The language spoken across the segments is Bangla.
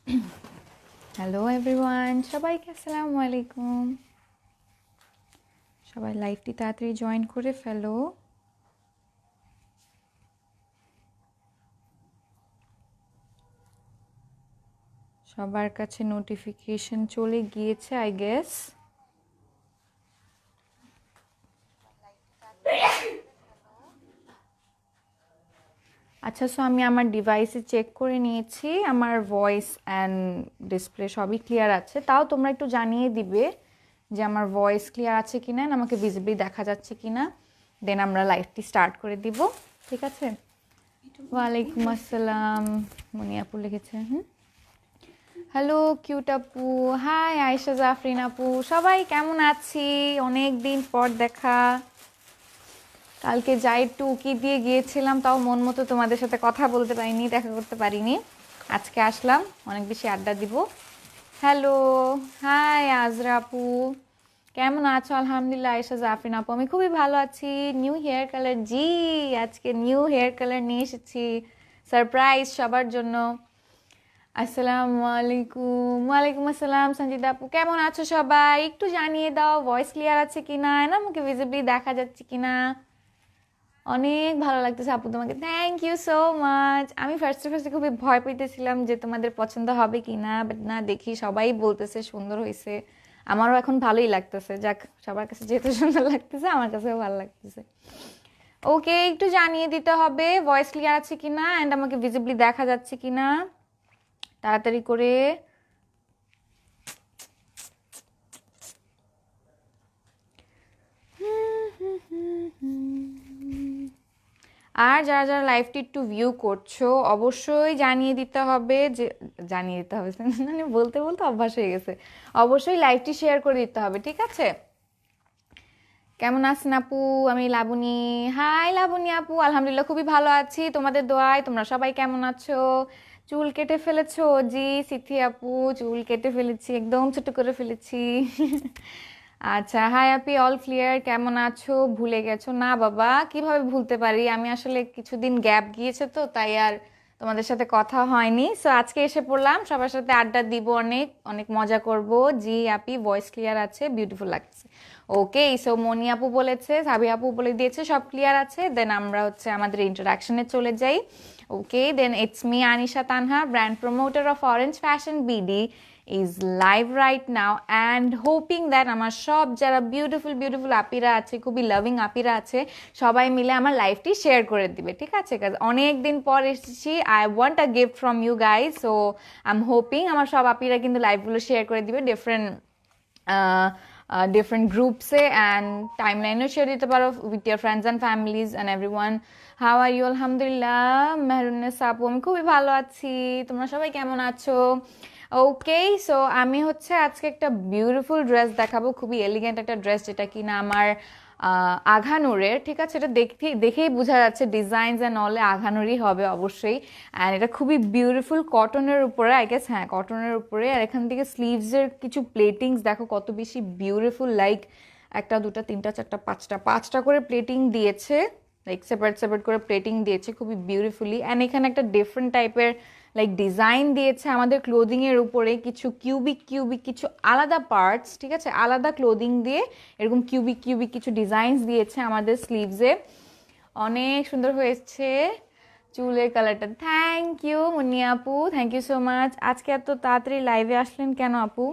হ্যালো এভরিওয়ান, সবাইকে আসসালামু আলাইকুম। সবাই লাইভটি তাড়াতাড়ি জয়েন করে ফেলো। সবার কাছে নোটিফিকেশন চলে গিয়েছে আই গেস। আচ্ছা, সো আমি আমার ডিভাইসে চেক করে নিয়েছি, আমার ভয়েস অ্যান্ড ডিসপ্লে সবই ক্লিয়ার আছে। তাও তোমরা একটু জানিয়ে দিবে যে আমার ভয়েস ক্লিয়ার আছে কিনা, আমাকে ভিজিবলি দেখা যাচ্ছে কিনা। দেন আমরা লাইভটি স্টার্ট করে দিব, ঠিক আছে? ওয়ালাইকুম আসসালাম, মনিয়াপুর লিখেছে। হ্যালো কিউট আপু, হাই আয়েশা জাফরিন আপু, সবাই কেমন আছি? অনেক দিন পর দেখা। কালকে যাই টুকি দিয়ে গিয়েছিলাম, তাও মন মতো তোমাদের সাথে কথা বলতে পারিনি, দেখা করতে পারিনি। আজকে আসলাম, অনেক বেশি আড্ডা দিব। হ্যালো, হাই আজরা আপু, কেমন আছো? আলহামদুলিল্লাহ। আয়েশা জাফরিন আপু, আমি খুবই ভালো আছি। নিউ হেয়ার কালার, জি আজকে নিউ হেয়ার কালার নিয়ে এসেছি, সারপ্রাইজ সবার জন্য। আসসালামু আলাইকুম। ওয়ালাইকুম আসসালাম সঞ্জিদা আপু, কেমন আছো সবাই? একটু জানিয়ে দাও ভয়েস ক্লিয়ার আছে কিনা, না আমাকে ভিজিবলি দেখা যাচ্ছে কিনা। অনেক ভালো লাগতেছে আপু তোমাকে, থ্যাংক ইউ সো মাচ। আমি ফার্স্টে ফার্স্টে খুবই ভয় পেতেছিলাম যে তোমাদের পছন্দ হবে কিনা, বাট না, দেখি সবাই বলতেছে সুন্দর হয়েছে। আমারও এখন ভালোই লাগতেছে, যাক, সবার কাছে যেহেতু সুন্দর লাগতেছে আমার কাছেও ভালো লাগতেছে। ওকে, একটু জানিয়ে দিতে হবে ভয়েস ক্লিয়ার আছে কিনা অ্যান্ড আমাকে ভিজিবলি দেখা যাচ্ছে কিনা, তাড়াতাড়ি করে। আর যারা যারা লাইভটি একটু ভিউ করছো অবশ্যই জানিয়ে দিতে হবে যে, জানিয়ে দিতে হবে মানে বলতে বলতে অভ্যাস হয়ে গেছে, অবশ্যই লাইভটি শেয়ার করে দিতে হবে, ঠিক আছে? কেমন আছেন আপু? আমি লাবণী। হাই লাবণী আপু, আলহামদুলিল্লাহ খুবই ভালো আছি তোমাদের দোয়ায়। তোমরা সবাই কেমন আছো? চুল কেটে ফেলেছো? জি সিথি আপু, চুল কেটে ফেলেছি, একদম ছোট করে ফেলেছি। আচ্ছা, হাই আপি, অল ক্লিয়ার। কেমন আছো? ভুলে গেছো? না বাবা, কিভাবে ভুলতে পারি, আমি আসলে কিছুদিন গ্যাপ গিয়েছে তো, তাই আর তোমাদের সাথে কথা হয়নি। সো আজকে এসে পড়লাম, সবার সাথে আড্ডা দিব, অনেক অনেক মজা করব। জি আপি, ভয়েস ক্লিয়ার আছে, বিউটিফুল লাগছে। ওকে, সো মনি আপু বলেছে, সাবি আপু বলে দিয়েছে সব ক্লিয়ার আছে। দেন আমরা হচ্ছে আমাদের ইন্ট্রোডাকশনে চলে যাই। Okay, then it's me Anisha Tanha, brand promoter of Orange Fashion BD is live right now and hoping that আমার সব যারা বিউটিফুল বিউটিফুল আপিরা আছে, খুবই লাভিং আপিরা আছে, সবাই মিলে আমার লাইফটি শেয়ার করে দিবে, ঠিক আছে? অনেক দিন পর এসেছি, I want a gift from you guys. So I am hoping আমার সব আপিরা কিন্তু লাইভগুলো শেয়ার করে দিবে ডিফারেন্ট গ্রুপসে অ্যান্ড টাইমলাইনেও শেয়ার দিতে পারো with your friends and families and everyone. How are you? আলহামদুলিল্লাহ মেহরুন্নেসা আপু, আমি খুবই ভালো আছি। তোমরা সবাই কেমন আছো? ওকে, সো আমি হচ্ছে আজকে একটা বিউটিফুল ড্রেস দেখাবো, খুবই এলিগেন্ট একটা ড্রেস, যেটা কিনা আমার আঘানুরের, ঠিক আছে? এটা দেখেই বোঝা যাচ্ছে ডিজাইনস অ্যান্ড অলে আঘানুরই হবে অবশ্যই। অ্যান্ড এটা খুবই বিউটিফুল কটনের উপরে, আই গেস, হ্যাঁ কটনের উপরে। আর এখান থেকে স্লিভসের কিছু প্লেটিংস দেখো কত বেশি বিউটিফুল, লাইক একটা দুটা তিনটা চারটা পাঁচটা পাঁচটা করে প্লেটিং দিয়েছে, লাইক সেপারেট সেপারেট করে প্লেটিং দিয়েছে খুবই বিউটিফুলি। অ্যান্ড এখানে একটা ডিফারেন্ট টাইপের লাইক ডিজাইন দিয়েছে আমাদের ক্লোদিংয়ের উপরে, কিছু কিউবিক কিউবিক কিছু আলাদা পার্টস, ঠিক আছে, আলাদা ক্লোদিং দিয়ে এরকম কিউবিক কিউবিক কিছু ডিজাইনস দিয়েছে আমাদের স্লিভসে। অনেক সুন্দর হয়েছে চুলের কালারটা। থ্যাংক ইউ মুন্নি আপু, থ্যাংক ইউ সো মাচ। আজকে এত তাড়াতাড়ি লাইভে আসলেন কেন আপু?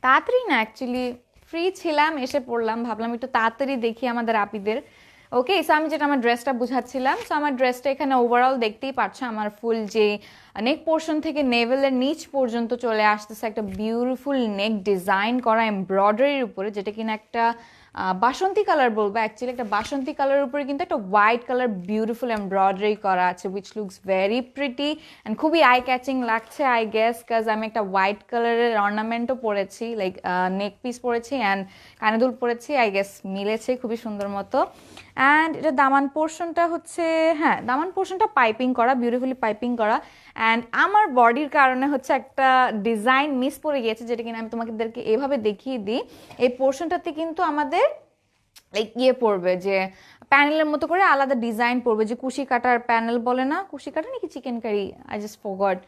তাড়াতাড়ি না, অ্যাকচুয়ালি ফ্রি ছিলাম, এসে পড়লাম, ভাবলাম একটু তাড়াতাড়ি দেখি আমাদের আপিদের। ওকে, সো আমি যেটা আমার ড্রেসটা বুঝাচ্ছিলাম, সো আমার ড্রেসটা এখানে ওভারঅল দেখতেই পাচ্ছ, আমার ফুল যে নেক পোর্শন থেকে নেভেলের নিচ পর্যন্ত চলে আসতেছে একটা বিউটিফুল নেক ডিজাইন করা এমব্রয়ডারির উপরে, যেটা কিনা একটা বাসন্তী কালার বলবো, অ্যাকচুয়ালি একটা বাসন্তী কালারের উপরে কিন্তু একটা হোয়াইট কালার বিউটিফুল এমব্রয়ডারি করা আছে, which looks very pretty and খুবই আই ক্যাচিং লাগছে আই গেস, কাজ আমি একটা হোয়াইট কালারের অর্নামেন্টও পরেছি, লাইক নেক পিস পরেছি অ্যান্ড কানে দুল পরেছি, আই গেস মিলেছে খুবই সুন্দর মতো। অ্যান্ড এটা দামান পোর্শনটা হচ্ছে, হ্যাঁ দামান পোর্শনটা পাইপিং করা, বিউটিফুলি পাইপিং করা। অ্যান্ড আমার বডির কারণে হচ্ছে একটা ডিজাইন মিস পড়ে গিয়েছে, যেটা কিনা আমি তোমাদেরকে এভাবে দেখিয়ে দিই। এই পোর্শনটাতে কিন্তু আমাদের লাইক পড়বে যে প্যানেলের মতো করে আলাদা ডিজাইন পড়বে, যে কুশি কাটার প্যানেল বলে না, কুশি কাটা নাকি chicken curry, I just forgot,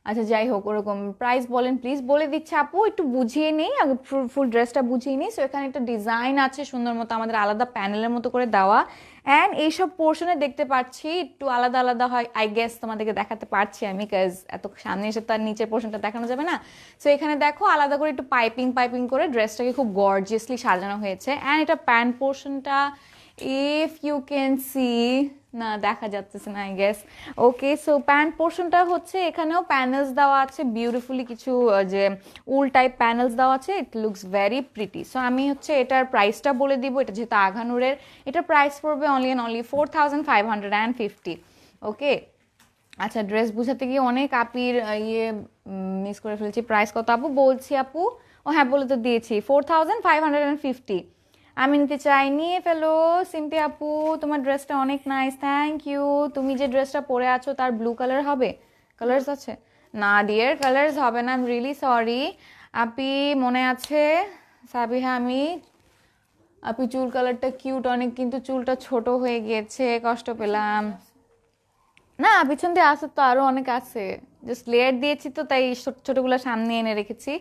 আচ্ছা যাই হোক, ওরকম প্রাইস বলেন প্লিজ। বলে দিচ্ছে আপু, একটু বুঝিয়ে নেই আগে, ফুল ড্রেসটা বুঝিয়ে নিই। সো এখানে একটা ডিজাইন আছে সুন্দর মতো, আমাদের আলাদা প্যানেলের মতো করে দেওয়া। অ্যান্ড এইসব পোর্শনে দেখতে পাচ্ছি একটু আলাদা আলাদা হয়, আই গেস তোমাদেরকে দেখাতে পারছি আমি, কাজ এত সামনে এসে তার নিচের পোর্শনটা দেখানো যাবে না। সো এখানে দেখো আলাদা করে একটু পাইপিং পাইপিং করে ড্রেসটাকে খুব গর্জিয়াসলি সাজানো হয়েছে। অ্যান্ড এটা প্যান্ট পোর্শনটা, ইফ ইউ ক্যান সি, না দেখা যাচ্ছে না I guess. Okay, so pant পোর্শনটা হচ্ছে এখানেও প্যানেলস দেওয়া আছে বিউটিফুলি, কিছু যে উল টাইপ প্যানেলস দেওয়া আছে, it looks very pretty. So আমি হচ্ছে এটার প্রাইসটা বলে দিব, এটা যেহেতু আঘানুরের, এটার প্রাইস পড়বে অনলি অ্যান্ড অনলি 4550। ওকে, আচ্ছা ড্রেস বুঝাতে গিয়ে অনেক আপির ইয়ে মিস করে ফেলছি। প্রাইস কত আপু? বলছি আপু, ও হ্যাঁ বলে তো দিয়েছি, 4550। আমি নিতে চাই, নিয়ে ফেলো সিমটি আপু, তোমার ড্রেসটা অনেক নাইস, থ্যাংক ইউ। তুমি যে ড্রেসটা পরে আছো তার ব্লু কালার হবে? কালার্স আছে না ডিয়ার, কালার্স হবে না, আই এম রিয়েলি সরি। আপি মনে আছে সাবিহা, আপি চুল কালারটা কিউট অনেক, কিন্তু চুলটা ছোট হয়ে গিয়েছে, কষ্ট পেলাম। না পিছন দিয়ে আসে তো আরো অনেক আছে, জাস্ট লেয়ার দিয়েছি তো তাই ছোটগুলো সামনে এনে রেখেছি।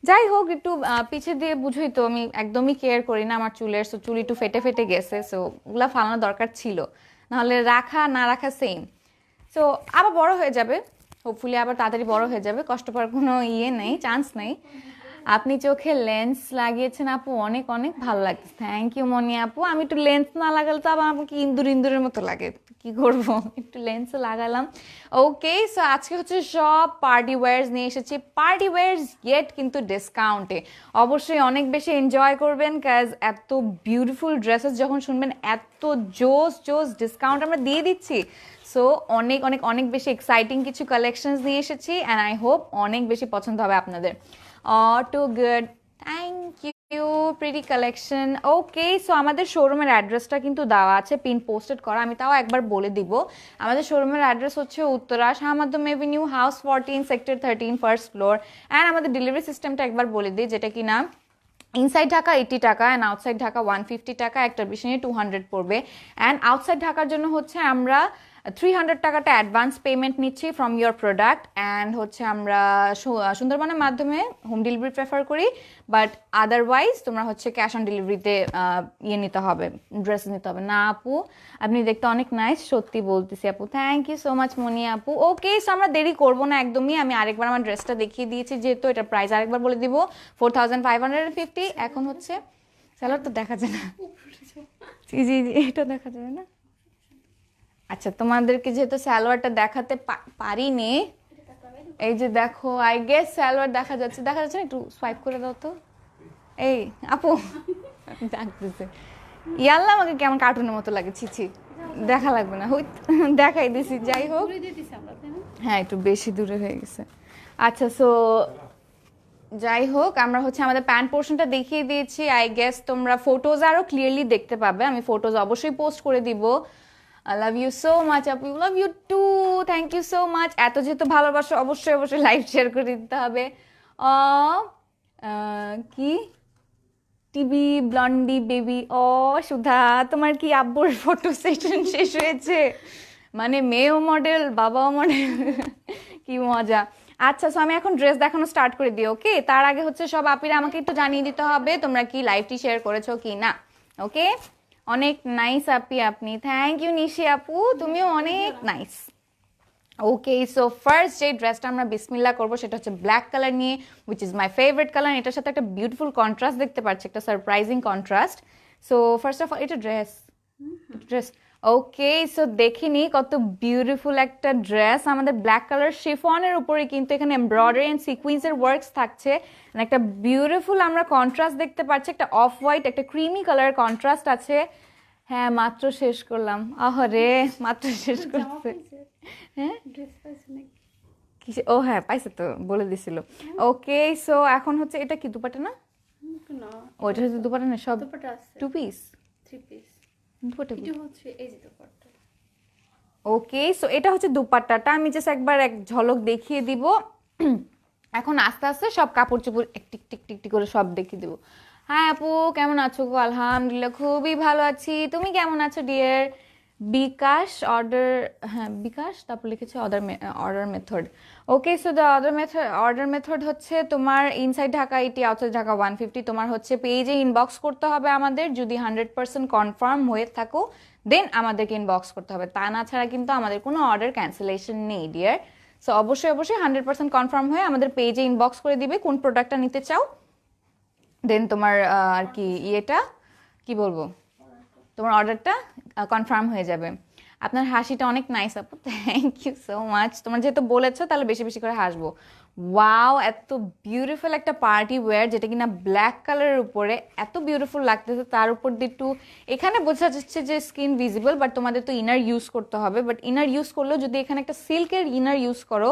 যাই হোক, একটু পিছে দিয়ে বুঝোই তো আমি একদমই কেয়ার করি না আমার চুলের, সো চুল একটু ফেটে ফেটে গেছে, সো ওগুলা ফালানো দরকার ছিল, নাহলে রাখা না রাখা সেম। সো আবার বড় হয়ে যাবে, হোপফুলি আবার তাড়াতাড়ি বড় হয়ে যাবে, কষ্ট পাওয়ার কোনো ইয়ে নেই, চান্স নেই। আপনি চোখে লেন্স লাগিয়েছেন আপু, অনেক অনেক ভালো লাগছে, থ্যাংক ইউ মনি আপু। আমি একটু লেন্স না লাগালে তো আবার আমাকে ইন্দুর ইন্দুরের মতো লাগে, কি করব, একটু লেন্সও লাগালাম। ওকে, সো আজকে হচ্ছে সব পার্টি ওয়্যার্স নিয়ে এসেছি, পার্টি ওয়্যার্স গেট কিন্তু ডিসকাউন্টে। অবশ্যই অনেক বেশি এনজয় করবেন, কাজ এত বিউটিফুল ড্রেসেস যখন শুনবেন, এত জোস জোস ডিসকাউন্ট আমরা দিয়ে দিচ্ছি। সো অনেক অনেক অনেক বেশি এক্সাইটিং কিছু কালেকশনস নিয়ে এসেছি, অ্যান্ড আই হোপ অনেক বেশি পছন্দ হবে আপনাদের। Too good, thank you, pretty collection. Okay, so আমাদের শোরুমের অ্যাড্রেসটা কিন্তু দেওয়া আছে, পিন পোস্টেড করা, আমি তাও একবার বলে দিব। আমাদের শোরুমের অ্যাড্রেস হচ্ছে উত্তরা শাহ মাধ্যম Avenue, house 14, sector 13, first floor. And আমাদের ডেলিভারি সিস্টেমটা একবার বলে দিই, যেটা কি না ইনসাইড ঢাকা 80 টাকা অ্যান্ড আউটসাইড ঢাকা 150 টাকা, একটা বিষয়ে 200 পড়বে। অ্যান্ড আউটসাইড ঢাকার জন্য হচ্ছে আমরা 300 টাকাটা অ্যাডভান্স পেমেন্ট নিচ্ছি ফ্রম ইয়োর প্রোডাক্ট, অ্যান্ড হচ্ছে আমরা সুন্দরবনের মাধ্যমে হোম ডেলিভারি প্রেফার করি, বাট আদারওয়াইজ তোমরা হচ্ছে ক্যাশ অন ডেলিভারিতে ইয়ে নিতে হবে, ড্রেস নিতে হবে। না আপু আপনি দেখতে অনেক নাইস, সত্যি বলতেছি আপু, থ্যাংক ইউ সো মাচ মনি আপু। ওকে, সো আমরা দেরি করবো না একদমই, আমি আরেকবার আমার ড্রেসটা দেখিয়ে দিয়েছি, যেহেতু এটার প্রাইস আরেকবার বলে দিব, 4550। এখন হচ্ছে স্যালাড তো দেখা যায় না, জি জি জি, এটা দেখা যাবে না। আচ্ছা তোমাদেরকে যেহেতু সালোয়ারটা দেখাতে পারিনি, এই যে দেখো, আই গেস সালোয়ার দেখা যাচ্ছে, দেখা যাচ্ছে না, একটু সোয়াইপ করে দাও তো। এই আপু ডাকতেছে, ইয়াল্লা আমাকে কেমন কার্টুনের মতো লাগে, ছি দেখা লাগবে না, দেখাই দিছি। যাই হোক, হ্যাঁ একটু বেশি দূরে হয়ে গেছে। আচ্ছা, সো যাই হোক, আমরা হচ্ছে আমাদের প্যান্ট পোর্শনটা দেখিয়ে দিয়েছি, আই গেস তোমরা ফটোজ আরো ক্লিয়ারলি দেখতে পাবে, আমি ফটোজ অবশ্যই পোস্ট করে দিব। I love you so much আপু, love you too, thank you so much. এত যেহেতু ভালোবাসো, অবশ্যই অবশ্যই লাইভ শেয়ার করে দিতে হবে। কি টিভি ব্লন্ডি বেবি, সুধা তোমার কি আব্বুর ফটো সেশন শেষ হয়েছে? মানে মেয়েও মডেল বাবাও মডেল, কি মজা। আচ্ছা, সো আমি এখন ড্রেস দেখানো স্টার্ট করে দিই। ওকে, তার আগে হচ্ছে সব আপিরা আমাকে একটু জানিয়ে দিতে হবে তোমরা কি লাইভটি শেয়ার করেছো কি না। ওকে, অনেক নাইস আপি আপনি, থ্যাংক ইউ নিশি আপু, তুমিও অনেক নাইস। ওকে, সো ফার্স্ট যে ড্রেসটা আমরা বিসমিল্লাহ করবো সেটা হচ্ছে ব্ল্যাক কালার নিয়ে, which is my favourite colour. এটার সাথে একটা বিউটিফুল কন্ট্রাস্ট দেখতে পাচ্ছি, একটা surprising contrast. So first of all এটা ড্রেস ওকে, সো দেখিনি কত বিউটিফুল একটা ড্রেস, আমাদের ব্ল্যাক কালার শিফনের উপরে কিন্তু এখানে এমব্রয়ডারি এন্ড সিকুয়েন্সের ওয়ার্কস থাকছে, একটা বিউটিফুল আমরা কন্ট্রাস্ট দেখতে পাচ্ছি, একটা অফ হোয়াইট একটা ক্রিমি কালার কন্ট্রাস্ট আছে। হ্যাঁ মাত্র শেষ করলাম, আহরে মাত্র শেষ করছে। হ্যাঁ ও হ্যাঁ পাইছে তো, বলে দিছিল। ওকে, সো এখন হচ্ছে এটা কি দুপাটা না? ওইটা হচ্ছে দুপাটা না, সব two piece, three piece dupatta. Okay, so এটা হচ্ছে দুপাট্টাটা, আমি জাস্ট একবার এক ঝলক দেখিয়ে দিব, এখন আস্তে আস্তে সব কাপড় চোপড় টিক টিক টিক টিক করে সব দেখিয়ে দিব। হ্যাঁ আপু কেমন আছো গো? আলহামদুলিল্লাহ খুবই ভালো আছি, তুমি কেমন আছো ডিয়ার? বিকাশ অর্ডার, হ্যাঁ বিকাশ, তারপর লিখেছে order method. Okay, so the order method হচ্ছে তোমার ইনসাইড ঢাকা 80, আউটসাইড ঢাকা 150। তোমার হচ্ছে পেজে ইনবক্স করতে হবে আমাদের, যদি 100% কনফার্ম হয়ে থাকো দেন আমাদেরকে ইনবক্স করতে হবে, তা না ছাড়া কিন্তু আমাদের কোনো অর্ডার ক্যান্সেলেশন নেই ডিয়ার। সো অবশ্যই অবশ্যই 100% কনফার্ম হয়ে আমাদের পেজে ইনবক্স করে দিবে কোন প্রোডাক্টটা নিতে চাও, দেন তোমার আর কি ইয়েটা কি বলবো, তোমার অর্ডারটা কনফার্ম হয়ে যাবে। আপনার হাসিটা অনেক নাইস আপু, থ্যাংক ইউ সো মাচ। তোমার যেহেতু বলেছো তাহলে বেশি বেশি করে হাসবো। ওয়াও, এত বিউটিফুল একটা পার্টি ওয়্যার, যেটা কিনা ব্ল্যাক কালারের উপরে এত বিউটিফুল লাগতেছে, তার উপর দিয়ে একটু এখানে বোঝা যাচ্ছে যে স্কিন ভিজিবল, বাট তোমাদের তো ইনার ইউজ করতে হবে। বাট ইনার ইউজ করলেও যদি এখানে একটা সিল্কের ইনার ইউজ করো,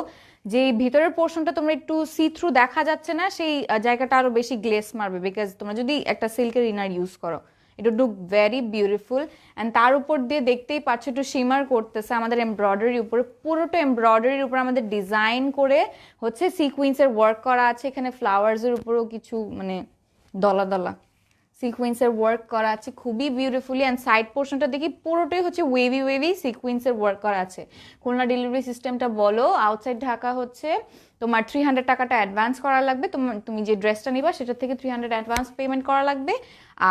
যে ভিতরের পোর্শনটা তোমরা একটু সি থ্রু দেখা যাচ্ছে না, সেই জায়গাটা আরো বেশি গ্লেস মারবে, বিকজ তোমরা যদি একটা সিল্কের ইনার ইউজ করো, it would look very beautiful. And তার উপর দিয়ে দেখতেই পাচ্ছ একটু শিমার করতেছে আমাদের এমব্রয়ডারির উপরে, পুরোটা এমব্রয়ডারির উপরে আমাদের ডিজাইন করে হচ্ছে সিকুয়েন্সের ওয়ার্ক করা আছে। এখানে ফ্লাওয়ার্সের উপরেও কিছু মানে দলা দলা সিকুয়েন্সের ওয়ার্ক করা আছে খুবই বিউটিফুলি। অ্যান্ড সাইড পোর্শনটা দেখি পুরোটাই হচ্ছে ওয়েভি ওয়েভি সিকুয়েন্সের ওয়ার্ক করা আছে। খুলনা ডেলিভারি সিস্টেমটা বলো, আউটসাইড ঢাকা হচ্ছে তোমার 300 টাকাটা অ্যাডভান্স করা লাগবে, তুমি যে ড্রেসটা নিবা সেটা থেকে 300 অ্যাডভান্স পেমেন্ট করা লাগবে।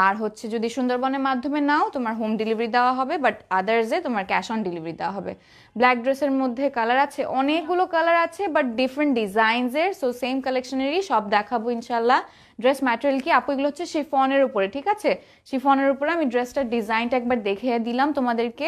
আর হচ্ছে যদি সুন্দরবনের মাধ্যমে নাও তোমার হোম ডেলিভারি দেওয়া হবে, বাট আদার্সে তোমার ক্যাশ অন ডেলিভারি দেওয়া হবে। ব্ল্যাক ড্রেসের মধ্যে কালার আছে, অনেকগুলো কালার আছে, বাট ডিফারেন্ট ডিজাইনসের। সো সেম কালেকশনেরই সব দেখাবো ইনশাল্লাহ। ড্রেস ম্যাটেরিয়াল কি আপু, এগুলো হচ্ছে শিফনের উপরে, ঠিক আছে? শিফনের উপরে আমি ড্রেসটার ডিজাইনটা একবার দেখিয়ে দিলাম তোমাদেরকে,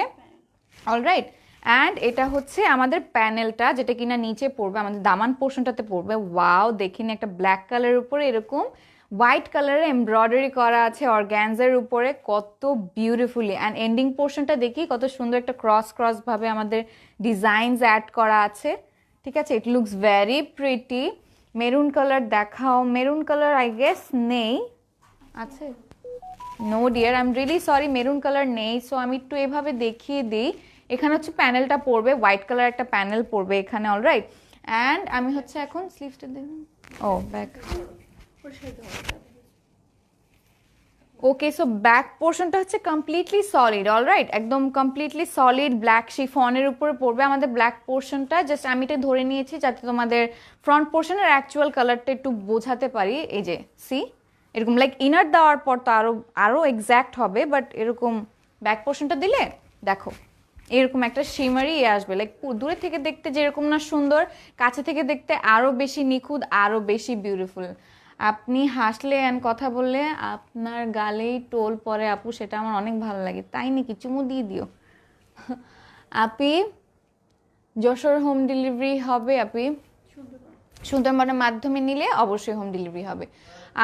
অলরাইট। অ্যান্ড এটা হচ্ছে আমাদের প্যানেলটা, যেটা কিনা নিচে পড়বে আমাদের দামান পোর্শনটাতে পড়বে। ওয়াও, দেখিনি একটা ব্ল্যাক কালারের উপরে এরকম হোয়াইট কালারের এমব্রয়ডারি করা আছে অর্গ্যানজার উপরে, কত বিউটিফুলি। অ্যান্ড এন্ডিং পোর্শনটা দেখি কত সুন্দর একটা ক্রস ক্রস ভাবে আমাদের ডিজাইনস অ্যাড করা আছে, ঠিক আছে? It looks very pretty. Maroon colour দেখাও, মেরুন কালার আই গেস নেই, আছে? No dear, I am really sorry, maroon colour নেই। সো আমি একটু এভাবে দেখিয়ে দিই। এখানে হচ্ছে প্যানেলটা পড়বে, হোয়াইট কালার একটা প্যানেল পড়বে এখানে, অলরাইট। অ্যান্ড আমি হচ্ছে এখন স্লিভসটা দেখুন, ও ব্যাক, ওকে। সো ব্যাক পোর্শনটা হচ্ছে কমপ্লিটলি সলিড, অলরাইট, একদম কমপ্লিটলি সলিড ব্ল্যাক শিফনের উপরে পড়বে আমাদের ব্ল্যাক পোর্শনটা। জাস্ট আমি এটা ধরে নিয়েছি যাতে তোমাদের ফ্রন্ট পোর্শনের অ্যাকচুয়াল কালারটা একটু বোঝাতে পারি। এই যে সি, এরকম লাইক ইনার দেওয়ার পর তো আরো আরো এক্স্যাক্ট হবে, বাট এরকম ব্যাক পোর্শনটা দিলে দেখো এরকম একটা শিমারি আসবে, লাইক দূরে থেকে দেখতে যেরকম না সুন্দর, কাছে থেকে দেখতে আরো বেশি নিখুঁত, আরো বেশি বিউটিফুল। আপনি হাসলে অ্যান্ড কথা বললে আপনার গালেই টোল পরে আপু, সেটা আমার অনেক ভালো লাগে। তাই নাকি? চুমু দিয়ে দিও আপি। যশোর হোম ডেলিভারি হবে আপি, সুন্দরবনের মাধ্যমে নিলে অবশ্যই হোম ডেলিভারি হবে।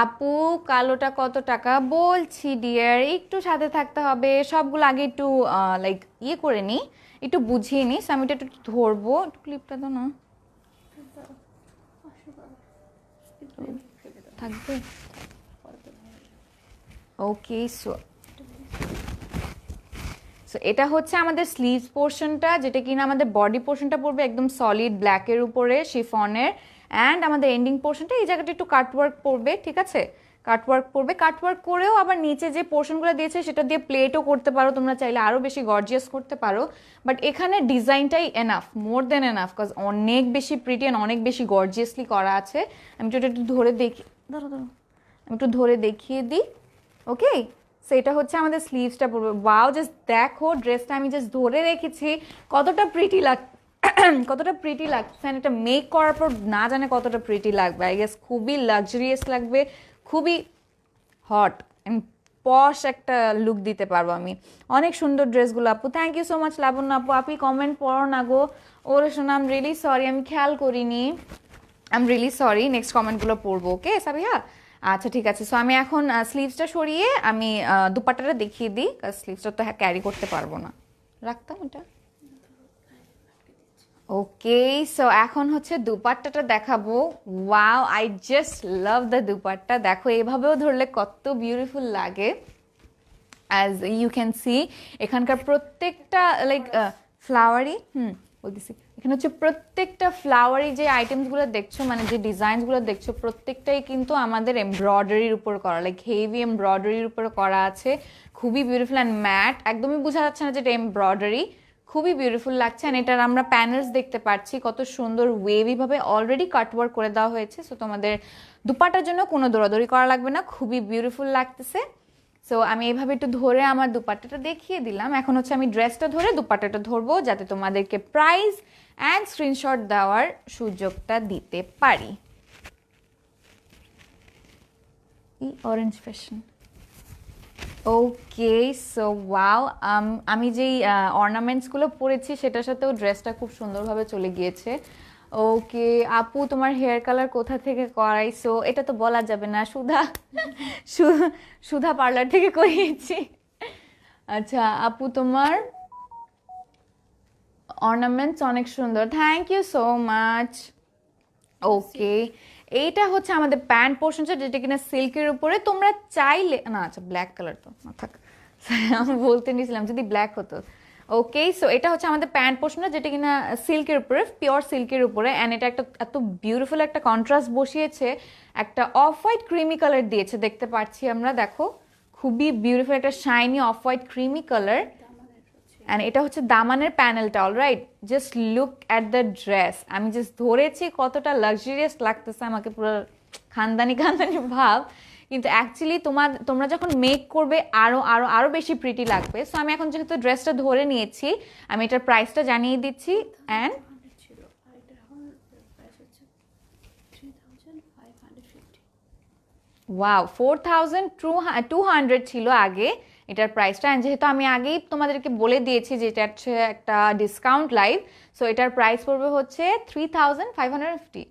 আপু কালোটা কত টাকা? বলছি ডিয়ার, একটু সাথে থাকতে হবে, সবগুলো আগে একটু লাইক ইয়ে করে নিই, একটু বুঝিয়ে নিই। আমি এটা একটু ধরবো, একটু ক্লিপটা দাও না, থাকবে। ওকে, সো এটা হচ্ছে আমাদের স্লিভস পোর্শনটা, যেটা কিনা আমাদের বডি পোর্শনটা পড়বে একদম সলিড ব্ল্যাকের উপরে শিফনের। অ্যান্ড আমাদের এন্ডিং পোর্শনটা এই জায়গাটা একটু কাটওয়ার্ক পড়বে, ঠিক আছে? কাটওয়ার্ক পড়বে, কাটওয়ার্ক করেও আবার নিচে যে পোর্শনগুলো দিয়েছে সেটা দিয়ে প্লেটও করতে পারো তোমরা চাইলে, আরও বেশি গর্জিয়াস করতে পারো। বাট এখানে ডিজাইনটাই এনাফ, মোর দেন এনাফ, কজ অনেক বেশি প্রিটি অ্যান্ড অনেক বেশি গর্জিয়াসলি করা আছে। আমি একটু ধরে দেখি, ধরো ধরো, আমি একটু ধরে দেখিয়ে দিই। ওকে, সো এটা হচ্ছে আমাদের স্লিভসটা পড়বে। ওয়াও, জাস্ট দেখো ড্রেসটা আমি জাস্ট ধরে রেখেছি, কতটা প্রিটি কতটা প্রিটি লাগছে। এটা মেক করার পর না জানে কতটা প্রিটি লাগবে, আই গেস খুবই লাক্সারিয়াস লাগবে, খুবই হট এন্ড পশ একটা লুক দিতে পারবো আমি। অনেক সুন্দর ড্রেসগুলো আপু, থ্যাংক ইউ সো মাচ লাবণ্য আপু। আপনি কমেন্ট পড়ো না গো, ওরে শোনা, আম রিয়েলি সরি, আমি খেয়াল করিনি, আম রিয়েলি সরি। নেক্সট কমেন্টগুলো পড়বো, ওকে সাবিহা? আচ্ছা ঠিক আছে। সো আমি এখন স্লিভসটা সরিয়ে আমি দুপাট্টাটা দেখিয়ে দিই, কারণ স্লিভসটা তো ক্যারি করতে পারবো না, রাখতাম এটা। ওকে, সো এখন হচ্ছে দুপাট্টাটা দেখাবো। Wow, I just love the dupatta. দেখো এভাবেও ধরলে কত বিউটিফুল লাগে। অ্যাজ ইউ ক্যান সি এখানকার প্রত্যেকটা লাইক ফ্লাওয়ারি, বলতেছি এখানে হচ্ছে প্রত্যেকটা ফ্লাওয়ারি যে আইটেমসগুলো দেখছো, মানে যে ডিজাইনসগুলো দেখছো, প্রত্যেকটাই কিন্তু আমাদের এমব্রয়ডারির উপর করা, লাইক হেভি এমব্রয়ডারির উপর করা আছে, খুবই বিউটিফুল অ্যান্ড ম্যাট, একদমই বোঝা যাচ্ছে না যে এটা এমব্রয়ডারি, খুবই বিউটিফুল লাগছে। অ্যান্ড এটার আমরা প্যানেলস দেখতে পাচ্ছি কত সুন্দর ওয়েভি ভাবে অলরেডি কাটওয়ার্ক করে দেওয়া হয়েছে। সো তোমাদের দুপাটার জন্য কোনো দৌড়াদৌড়ি করা লাগবে না, খুবই বিউটিফুল লাগতেছে। সো আমি এইভাবে একটু ধরে আমার দুপাট্টাটা দেখিয়ে দিলাম। এখন হচ্ছে আমি ড্রেসটা ধরে দুপাট্টাটা ধরবো যাতে তোমাদেরকে প্রাইস অ্যান্ড স্ক্রিনশট দেওয়ার সুযোগটা দিতে পারি। অরেঞ্জ ফ্যাশন, ওকে। সো ওয়াও, আমি যেই অর্নামেন্টসগুলো পরেছি সেটার সাথেও ড্রেসটা খুব সুন্দরভাবে চলে গিয়েছে। ওকে আপু, তোমার হেয়ার কালার কোথা থেকে করাইছো? এটা তো বলা যাবে না, সুধা পার্লার থেকে করিয়েছি। আচ্ছা আপু, তোমার অর্নামেন্টস অনেক সুন্দর, থ্যাংক ইউ সো মাচ। ওকে, এইটা হচ্ছে আমাদের প্যান্ট পোর্শনটা যেটা কিনা সিল্কের উপরে। তোমরা চাইলে না, আচ্ছা ব্ল্যাক কালার তো না থাক, আমি বলতে নিয়েছিলাম যদি ব্ল্যাক হতো। ওকে, সো এটা হচ্ছে আমাদের প্যান্ট পোর্শনটা যেটা কিনা সিল্কের উপরে, পিওর সিল্কের উপরে। অ্যান্ড এটা একটা এত বিউটিফুল একটা কন্ট্রাস্ট বসিয়েছে, একটা অফ হোয়াইট ক্রিমি কালার দিয়েছে দেখতে পাচ্ছি আমরা, দেখো খুবই বিউটিফুল একটা shiny off white creamy colour. And এটা হচ্ছে দামানের প্যানেলটা। Alright, just look at the dress. আমি জাস্ট ধরেছি কতটা লাক্সারিয়াস লাগতেছে, আমাকে পুরো খানদানি খানদানি ভাব, কিন্তু অ্যাকচুয়ালি তোমরা যখন মেক করবে আরো আরো আরো বেশি প্রিটি লাগবে। সো আমি এখন যেহেতু ড্রেসটা ধরে নিয়েছি, আমি এটার প্রাইসটা জানিয়ে দিচ্ছি। অ্যান্ড ওয়াও, 4200 ছিল আগে এটার প্রাইসটা। অ্যান্ড যেহেতু আমি আগেই তোমাদেরকে বলে দিয়েছি যে এটা হচ্ছে একটা ডিসকাউন্ট লাইভ, সো এটার প্রাইস পড়বে হচ্ছে 3550।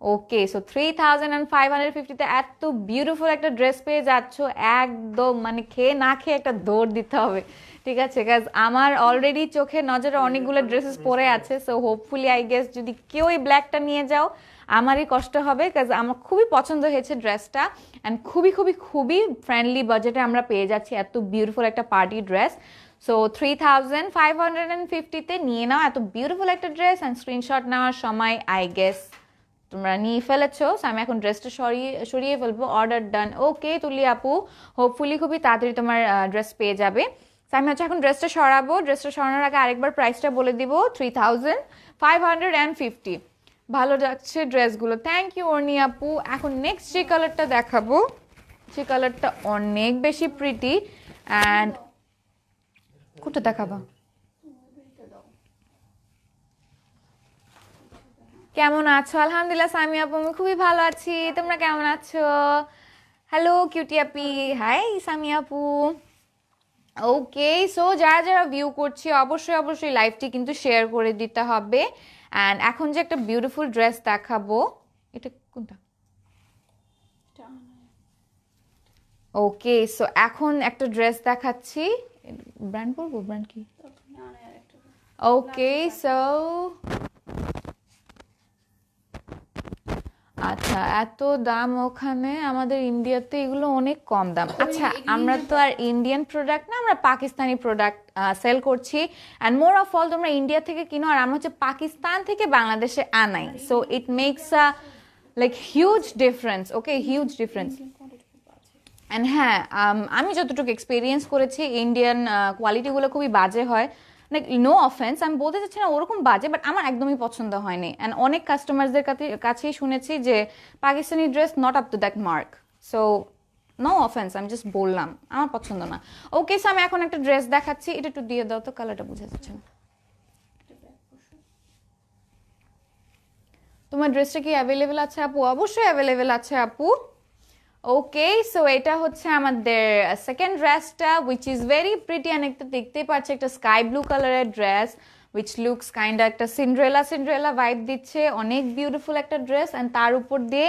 ওকে, সো 3550-তে এত বিউটিফুল একটা ড্রেস পেয়ে যাচ্ছ, একদম মানে খেয়ে না খেয়ে একটা দৌড় দিতে হবে, ঠিক আছে? কাজ আমার অলরেডি চোখে নজরে অনেকগুলো ড্রেসেস পরে আছে। সো হোপফুলি আই গেস যদি কেউ এই ব্ল্যাকটা নিয়ে যাও আমারই কষ্ট হবে, কাজ আমার খুবই পছন্দ হয়েছে ড্রেসটা। অ্যান্ড খুবই খুবই খুবই ফ্রেন্ডলি বাজেটে আমরা পেয়ে যাচ্ছি এত বিউটিফুল একটা পার্টি ড্রেস। সো 3550-তে নিয়ে নাও এত বিউটিফুল একটা ড্রেস। অ্যান্ড স্ক্রিনশট নেওয়ার সময় আই গেস তোমরা নিয়ে ফেলেছো। সো আমি এখন ড্রেসটা সরিয়ে ফেলবো। অর্ডার ডান। ওকে তুলি আপু, হোপফুলি খুবই তাড়াতাড়ি তোমার ড্রেস পেয়ে যাবে। সো আমি হচ্ছে এখন ড্রেসটা সরাবো। ড্রেসটা সরানোর আগে আরেকবার প্রাইসটা বলে দিব, 3550। ভালো লাগছে ড্রেসগুলো, থ্যাংক ইউ অর্নি আপু। এখন নেক্সট যে কালারটা দেখাবো, যে কালারটা অনেক বেশি প্রিটি। অ্যান্ড কোনটা দেখাবো? কেমন আছো? আলহামদুলিল্লাহ সামি আপু, আমি খুবই ভালো আছি, তোমরা কেমন আছো? হ্যালো কিউটি আপি, হাই সামি আপু। ওকে, সো যারা যারা ভিউ করছি অবশ্যই অবশ্যই লাইভটি কিন্তু শেয়ার করে দিতে হবে। অ্যান্ড এখন যে একটা বিউটিফুল ড্রেস দেখাবো, এটা কোনটা? ওকে, সো এখন একটা ড্রেস দেখাচ্ছি, ব্র্যান্ড বলবো, ব্র্যান্ড কি? ওকে, সো আচ্ছা এত দাম ওখানে, আমাদের ইন্ডিয়াতে এগুলো অনেক কম দাম। আচ্ছা আমরা তো আর ইন্ডিয়ান প্রোডাক্ট না, আমরা পাকিস্তানি প্রোডাক্ট সেল করছি। অ্যান্ড মোর অফ অল তোমরা ইন্ডিয়া থেকে কিনো, আর আমরা হচ্ছে পাকিস্তান থেকে বাংলাদেশে আনাই। So it makes a like huge difference. Okay, huge difference. And হ্যাঁ, আমি যতটুকু এক্সপিরিয়েন্স করেছি ইন্ডিয়ান কোয়ালিটিগুলো খুবই বাজে হয়। লাইক নো অফেন্স, আমি বলতে চাচ্ছি না ওরকম বাজে, বাট আমার একদমই পছন্দ হয়নি। অ্যান্ড অনেক কাস্টমারদের কাছেই শুনেছি যে Pakistani dress not up to that mark. So no offence, আমি জাস্ট বললাম আমার পছন্দ না। ওকে, সো আমি এখন একটা ড্রেস দেখাচ্ছি, এটা একটু দিয়ে দাও তো, কালারটা বুঝা যাচ্ছে না। তোমার ড্রেসটা কি অ্যাভেলেবেল আছে আপু? অবশ্যই অ্যাভেলেবেল আছে আপু। ওকে, সো এটা হচ্ছে আমাদের সেকেন্ড ড্রেসটা, which is very pretty. And একটা দেখতেই পাচ্ছি একটা স্কাই ব্লু কালারের ড্রেস, উইচ লুকস কাইন্ড একটা সিন্ড্রেলা ভাইব দিচ্ছে। অনেক বিউটিফুল একটা ড্রেস। অ্যান্ড তার উপর দিয়ে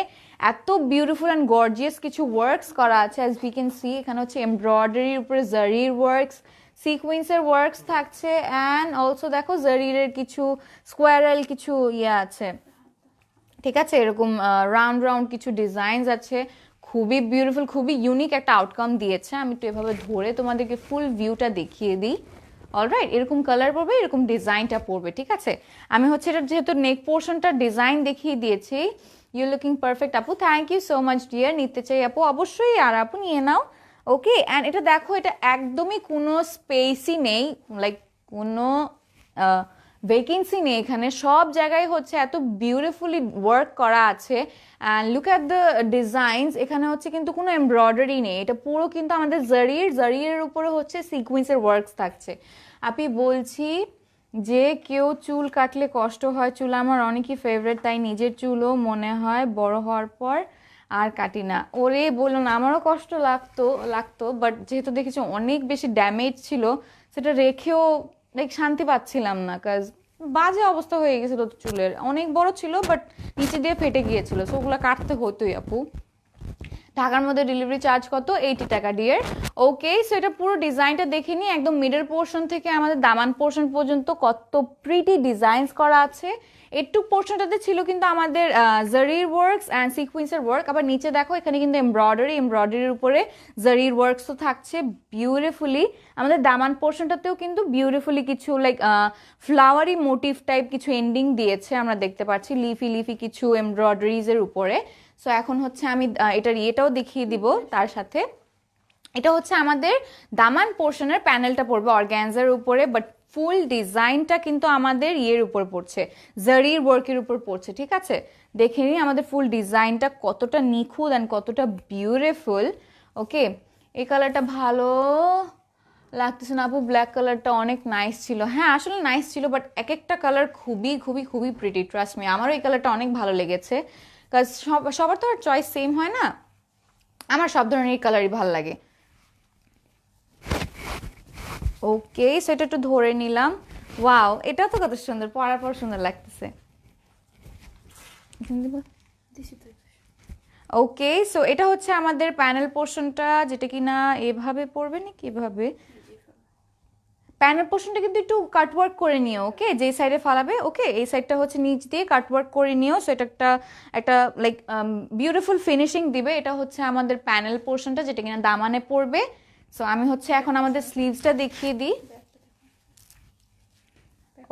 এত বিউটিফুল অ্যান্ড গর্জিয়াস কিছু ওয়ার্কস করা আছে, অ্যাজ উই ক্যান সি। এখানে হচ্ছে এমব্রয়ডারির উপরে জারির ওয়ার্কস, সিকুয়েন্সের ওয়ার্কস থাকছে। অ্যান্ড অলসো দেখো জারির কিছু স্কোয়ারাল কিছু আছে, ঠিক আছে, এরকম রাউন্ড রাউন্ড কিছু ডিজাইনস আছে। খুবই বিউটিফুল, খুবই ইউনিক একটা আউটকাম দিয়েছে। আমি একটু এভাবে ধরে তোমাদেরকে ফুল ভিউটা দেখিয়ে দিই। অলরাইট, এরকম কালার পড়বে, এরকম ডিজাইনটা পড়বে, ঠিক আছে? আমি হচ্ছে এটা যেহেতু নেক পোর্শনটা ডিজাইন দেখিয়ে দিয়েছি। ইউ লুকিং পারফেক্ট আপু, thank you so much dear. নিতে চাই আপু? অবশ্যই, আর আপু নিয়ে নাও। ওকে, অ্যান্ড এটা দেখো, এটা একদমই কোনো স্পেসই নেই, লাইক কোনো ভেকেন্সি নেই এখানে, সব জায়গায় হচ্ছে এত বিউটিফুলি ওয়ার্ক করা আছে। And look at the designs, এখানে হচ্ছে কিন্তু কোনো এমব্রয়ডারি নেই, এটা পুরো কিন্তু আমাদের জারির উপরে হচ্ছে সিকোয়েন্সের ওয়ার্কস থাকছে। আমি বলছি যে কেউ চুল কাটলে কষ্ট হয়, চুল আমার অনেকই ফেভারিট, তাই নিজের চুলও মনে হয় বড় হওয়ার পর আর কাটি না। ওরে বললো না, আমারও কষ্ট লাগতো বাট যেহেতু দেখেছি অনেক বেশি ড্যামেজ ছিল, সেটা রেখেও লাইক শান্তি পাচ্ছিলাম না, কাজ বাজে অবস্থা হয়ে গেছিল চুলের, অনেক বড় ছিল বাট নিচে দিয়ে ফেটে গিয়েছিল, সো ওগুলো কাটতে হতোই আপু। ঢাকার মধ্যে ডেলিভারি চার্জ কত? 80 টাকা ডিয়ার। ওকে, সো এটা পুরো ডিজাইনটা দেখে নিই, একদম মিডল পোর্শন থেকে আমাদের দামান পোর্শন পর্যন্ত কত প্রিটি ডিজাইনস করা আছে। একটু পোর্শনটাতে ছিল কিন্তু আমাদের জারির ওয়ার্কস অ্যান্ড সিকুয়েন্সের ওয়ার্ক, আবার নিচে দেখো এখানে কিন্তু এমব্রয়ডারির উপরে জারির ওয়ার্কসও থাকছে বিউটিফুলি। আমাদের দামান পোর্শনটাতেও কিন্তু বিউটিফুলি কিছু লাইক ফ্লাওয়ারি মোটিভ টাইপ কিছু এন্ডিং দিয়েছে, আমরা দেখতে পাচ্ছি লিফি কিছু এমব্রয়ডারিজের উপরে। সো এখন হচ্ছে আমি এটার ইয়েটাও দেখিয়ে দিব তার সাথে। এটা হচ্ছে আমাদের দামান পোর্শনের প্যানেলটা পড়বে অর্গ্যানজার উপরে, বাট ফুল ডিজাইনটা কিন্তু আমাদের ইয়ের উপর পড়ছে, জারির ওয়ার্কের উপর পড়ছে, ঠিক আছে? দেখে নিই আমাদের ফুল ডিজাইনটা কতটা নিখুঁত অ্যান্ড কতটা বিউটিফুল। ওকে, এই কালারটা ভালো লাগতেছে না আপু, ব্ল্যাক কালারটা অনেক নাইস ছিল। হ্যাঁ আসলে নাইস ছিল, বাট এক একটা কালার খুবই খুবই খুবই প্রিটি, ট্রাস্ট মি, আমারও এই কালারটা অনেক ভালো লেগেছে, কাজ সবার তো আর চয়েস সেম হয় না, আমার সব ধরনের কালারই ভালো লাগে। ওকে, সো এটা একটু ধরে নিলাম। ওয়াও, এটা তো কত সুন্দর, পরার পর সুন্দর লাগতেছে। ওকে, সো এটা হচ্ছে আমাদের প্যানেল পোর্শনটা, যেটা কিনা এভাবে পড়বে নাকি এভাবে, প্যানেল পোর্শনটা কিন্তু একটু কাটওয়ার্ক করে নিও, ওকে, যেই সাইডে ফালাবে, ওকে, এই সাইডটা হচ্ছে নিচ দিয়ে কাটওয়ার্ক করে নিও, সো এটা একটা লাইক বিউটিফুল ফিনিশিং দিবে। এটা হচ্ছে আমাদের প্যানেল পোর্শনটা, যেটা কিনা দামানে পড়বে। সো আমি হচ্ছে এখন আমাদের স্লিভসটা দেখিয়ে দিই।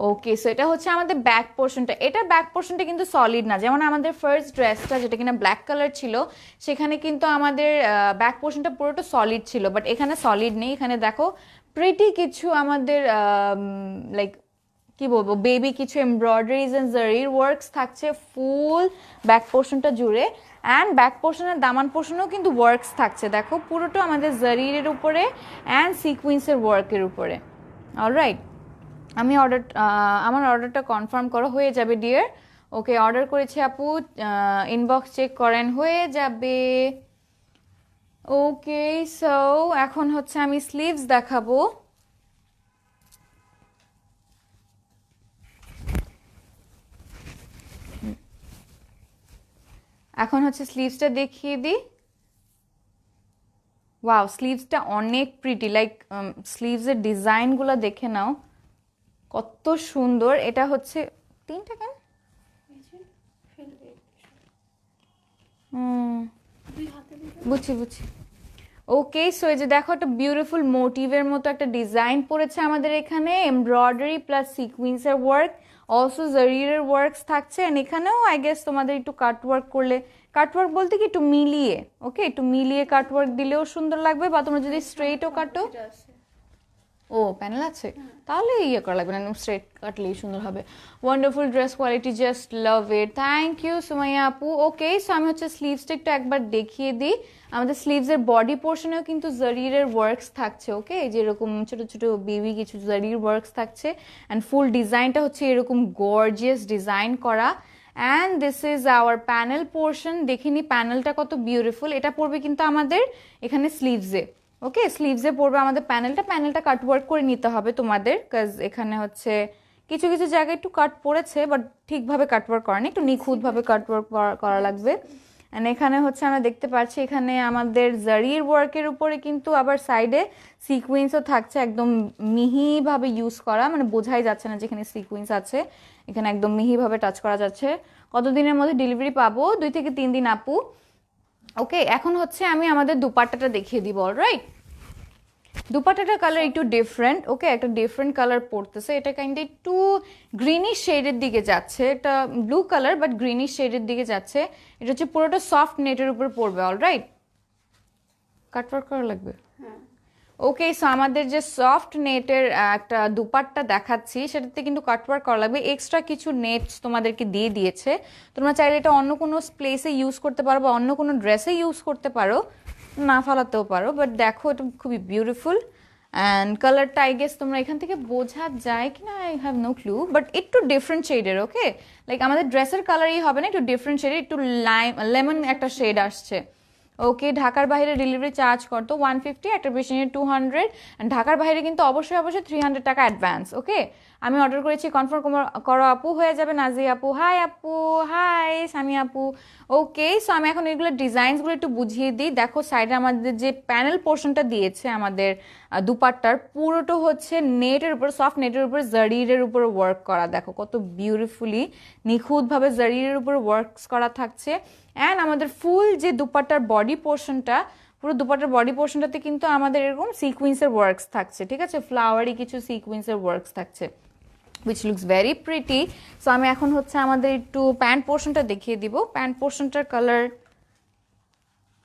ওকে, সো এটা হচ্ছে আমাদের ব্যাক পোর্শনটা, এটা ব্যাক পোর্শনটা কিন্তু সলিড না, যেমন আমাদের ফার্স্ট ড্রেসটা যেটা কিনা ব্ল্যাক কালার ছিল, সেখানে কিন্তু আমাদের ব্যাক পোর্শনটা পুরোটা সলিড ছিল, বাট এখানে সলিড নেই। এখানে দেখো প্রিটি কিছু আমাদের লাইক কি বলবো, বেবি কিছু এমব্রয়ডারিজ এন্ড জারির ওয়ার্কস থাকছে ফুল ব্যাক পোর্শনটা জুড়ে, অ্যান্ড ব্যাক পোর্শনের দামান পোর্শনেও কিন্তু ওয়ার্কস থাকছে, দেখো পুরোটা আমাদের জারির উপরে অ্যান্ড সিকুয়েন্সের ওয়ার্কের উপরে। অলরাইট, আমার অর্ডারটা কনফার্ম করা হয়ে যাবে ডিয়ার। ওকে, অর্ডার করেছি আপু, ইনবক্স চেক করেন, হয়ে যাবে। ওকে, সো এখন হচ্ছে আমি স্লিভস দেখাবো। এখন হচ্ছে স্লিভসটা দেখিয়ে দিই। ওয়াও, স্লিভসটা অনেক প্রিটি, লাইক স্লিভসের ডিজাইনগুলো দেখে নাও কত সুন্দর। এটা হচ্ছে 3টা কেন, বুঝছি। ওকে, সো এই যে দেখো একটা বিউটিফুল মোটিভের মতো একটা ডিজাইন পড়েছে আমাদের এখানে, এমব্রয়ডারি প্লাস সিকুয়েন্সের ওয়ার্ক, অলসো জারিরের ওয়ার্কস থাকছে, এন্ড এখানেও আই গেস তোমাদের একটু কাটওয়ার্ক করলে, কাটওয়ার্ক বলতে কি একটু মিলিয়ে, ওকে, একটু মিলিয়ে কাটওয়ার্ক দিলেও সুন্দর লাগবে, বা তোমরা যদি স্ট্রেটও কাটো। ও প্যানেল আছে, তাহলে ইয়ে করা লাগবে না, একদম স্ট্রেট কাটলেই সুন্দর হবে। Wonderful dress quality, just love it, thank you Sumaiya আপু। ওকে, সো আমি হচ্ছে স্লিভসটা একটু একবার দেখিয়ে দিই। আমাদের স্লিভসের বডি পোর্শনেও কিন্তু জারিরের ওয়ার্কস থাকছে, ওকে, যেরকম ছোট ছোট বেবি কিছু জারির ওয়ার্কস থাকছে, অ্যান্ড ফুল ডিজাইনটা হচ্ছে এরকম গর্জিয়াস ডিজাইন করা। And this is our panel portion, দেখিনি প্যানেলটা কত বিউটিফুল। এটা পড়বে কিন্তু আমাদের এখানে স্লিভসে, ওকে, স্লিভসে পড়বে আমাদের প্যানেলটা কাটওয়ার্ক করে নিতে হবে তোমাদের, কাজ এখানে হচ্ছে কিছু কিছু জায়গায় একটু কাট পড়েছে, বাট ঠিকভাবে কাটওয়ার্ক করা নেই, একটু নিখুঁতভাবে কাটওয়ার্ক করা লাগবে। অ্যান্ড এখানে হচ্ছে আমরা দেখতে পাচ্ছি এখানে আমাদের জারির ওয়ার্কের উপরে কিন্তু আবার সাইডে সিকুয়েন্সও থাকছে, একদম মিহিভাবে ইউজ করা, মানে বোঝাই যাচ্ছে না যেখানে সিকুয়েন্স আছে, এখানে একদম মিহিভাবে টাচ করা যাচ্ছে। কতদিনের মধ্যে ডেলিভারি পাবো? 2 থেকে 3 দিন আপু। ওকে, এখন হচ্ছে আমি আমাদের দুপাট্টাটা দেখিয়ে দিব। অলরাইট, দুপাট্টাটার কালার একটু ডিফারেন্ট, ওকে, একটা ডিফারেন্ট কালার পড়তেছে, এটা কাইন্ড একটু গ্রিনিশ শেডের দিকে যাচ্ছে, এটা ব্লু কালার বাট গ্রিনিশ শেডের দিকে যাচ্ছে। এটা হচ্ছে পুরোটা সফট নেটের উপর পড়বে। অলরাইট, কাটওয়ার্ক করা লাগবে। ওকে, সো আমাদের যে সফট নেটের একটা দুপাট্টা দেখাচ্ছি সেটাতে কিন্তু কাটওয়ার্ক করা লাগবে, এক্সট্রা কিছু নেট তোমাদেরকে দিয়ে দিয়েছে। তোমরা চাইলে এটা অন্য কোনো প্লেসে ইউজ করতে পারো বা অন্য কোনো ড্রেসে ইউজ করতে পারো, না ফালাতেও পারো, বাট দেখো এটা খুবই বিউটিফুল। অ্যান্ড কালারটা আই গেস তোমরা এখান থেকে বোঝা যায় কি না, I have no clue, but একটু ডিফারেন্ট শেডের। ওকে, লাইক আমাদের ড্রেসের কালারই হবে না, একটু ডিফারেন্ট শেডের, একটু লেমন একটা শেড আসছে। ওকে, ঢাকার বাইরে ডেলিভারি চার্জ করতো 150, একটা বেশি নিয়ে 200, ঢাকার বাইরে কিন্তু অবশ্যই অবশ্যই 300 টাকা অ্যাডভান্স। ওকে, আমি অর্ডার করেছি, কনফার্ম করো আপু, হয়ে যাবে। নাজি আপু হাই, আপু হাই, সামি আপু। ওকে, সো আমি এখন এগুলো ডিজাইনসগুলো একটু বুঝিয়ে দিই। দেখো সাইডে আমাদের যে প্যানেল পোর্শনটা দিয়েছে আমাদের দুপাট্টার, পুরোটা হচ্ছে নেটের উপর, সফট নেটের উপর জারিরের উপর ওয়ার্ক করা। দেখো কত বিউটিফুলি নিখুঁতভাবে জারিরের উপর ওয়ার্কস করা থাকছে। অ্যান্ড আমাদের ফুল যে দুপাট্টার বডি পোর্শনটা, পুরো দুপাট্টার বডি পোর্শনটাতে কিন্তু আমাদের এরকম সিকুয়েন্সের ওয়ার্কস থাকছে, ঠিক আছে, ফ্লাওয়ারি কিছু সিকুয়েন্সের ওয়ার্কস থাকছে, which looks very pretty. So আমি এখন হচ্ছে আমাদের একটু প্যান্ট পোর্শনটা দেখিয়ে দিব। প্যান্ট পোর্শনটার কালার,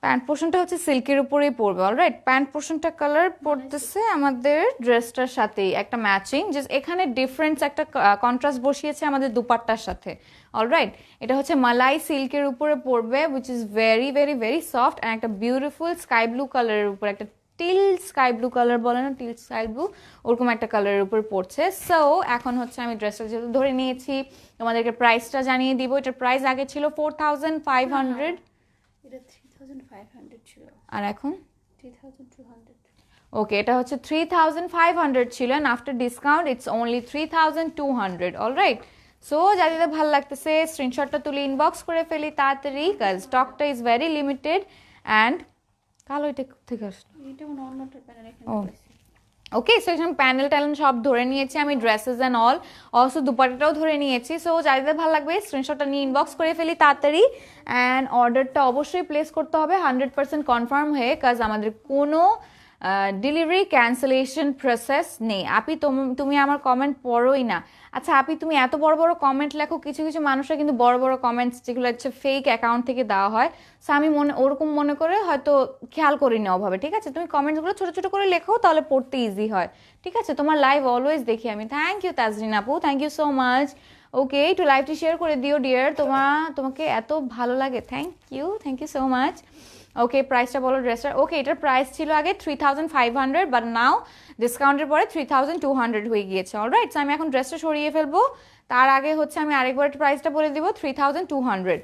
প্যান্ট পোর্শনটা হচ্ছে সিল্কের উপরেই পড়বে। অলরাইট, প্যান্ট পোর্শনটা কালার পড়তেছে আমাদের ড্রেসটার সাথেই একটা ম্যাচিং, জাস্ট এখানে ডিফারেন্স একটা কন্ট্রাস্ট বসিয়েছে আমাদের দুপাট্টার সাথে। অলরাইট, এটা হচ্ছে মালাই সিল্কের উপরে পড়বে, which is very very very soft, and একটা বিউটিফুল স্কাই ব্লু কালারের উপর, একটা টিল স্কাই ব্লু কালার বলে না, টিল স্কাই ব্লু, ওরকম একটা কালারের উপর পড়ছে। সো এখন হচ্ছে আমি ড্রেসটা যেহেতু ধরে নিয়েছি, তোমাদেরকে প্রাইসটা জানিয়ে দিব। এটার প্রাইস আগে ছিল 4500, এটা 3500 ছিল, আর এখন 3200। ওকে, এটা হচ্ছে 3500 ছিল, and after discount it's only 3200। Alright, so যাদের ভালো লাগতেছে স্ক্রিনশটটা তুলে ইনবক্স করে ফেলি তাড়াতাড়ি, কাজ স্টকটা ইজ ভেরি লিমিটেড। অ্যান্ড কালো এটা থেকে আসলো, এটা অন্যটার প্যানেল এখানে ও পাইছি। ওকে, সো এখানে প্যানেল ট্যানেল সব ধরে নিয়েছি আমি, ড্রেসেস অ্যান্ড অল, অলসো দুপাট্টাটাও ধরে নিয়েছি। সো যাদের ভালো লাগবে স্ক্রিনশটটা নিয়ে ইনবক্স করে ফেলি তাড়াতাড়ি, অ্যান্ড অর্ডারটা অবশ্যই প্লেস করতে হবে 100% কনফার্ম হয়ে, কাজ আমাদের কোনো ডেলিভারি ক্যান্সেলেশন প্রসেস নেই। আপি তুমি আমার কমেন্ট পড়োই না। আচ্ছা আপি, তুমি এত বড় বড় কমেন্ট লেখো, কিছু কিছু মানুষরা কিন্তু বড় বড় কমেন্টস যেগুলো হচ্ছে ফেক অ্যাকাউন্ট থেকে দেওয়া হয়, সো আমি ওরকম মনে করে হয়তো খেয়াল করি না ওভাবে, ঠিক আছে? তুমি কমেন্টসগুলো ছোটো ছোটো করে লেখো, তাহলে পড়তে ইজি হয়, ঠিক আছে? তোমার লাইভ অলওয়েজ দেখি আমি। থ্যাংক ইউ তাজরিন আপু, থ্যাংক ইউ সো মাচ। ওকে, একটু লাইভটি শেয়ার করে দিও ডিয়ার, তোমাকে এত ভালো লাগে, থ্যাংক ইউ সো মাচ। ওকে, প্রাইসটা বলো ড্রেসটার। ওকে, এটার প্রাইস ছিল আগে 3500, বাট নাও ডিসকাউন্টের পরে 3200 হয়ে গিয়েছে। অলরাইট, আমি এখন ড্রেসটা সরিয়ে ফেলবো, তার আগে হচ্ছে আমি আরেকবার প্রাইসটা বলে দিব, 3200।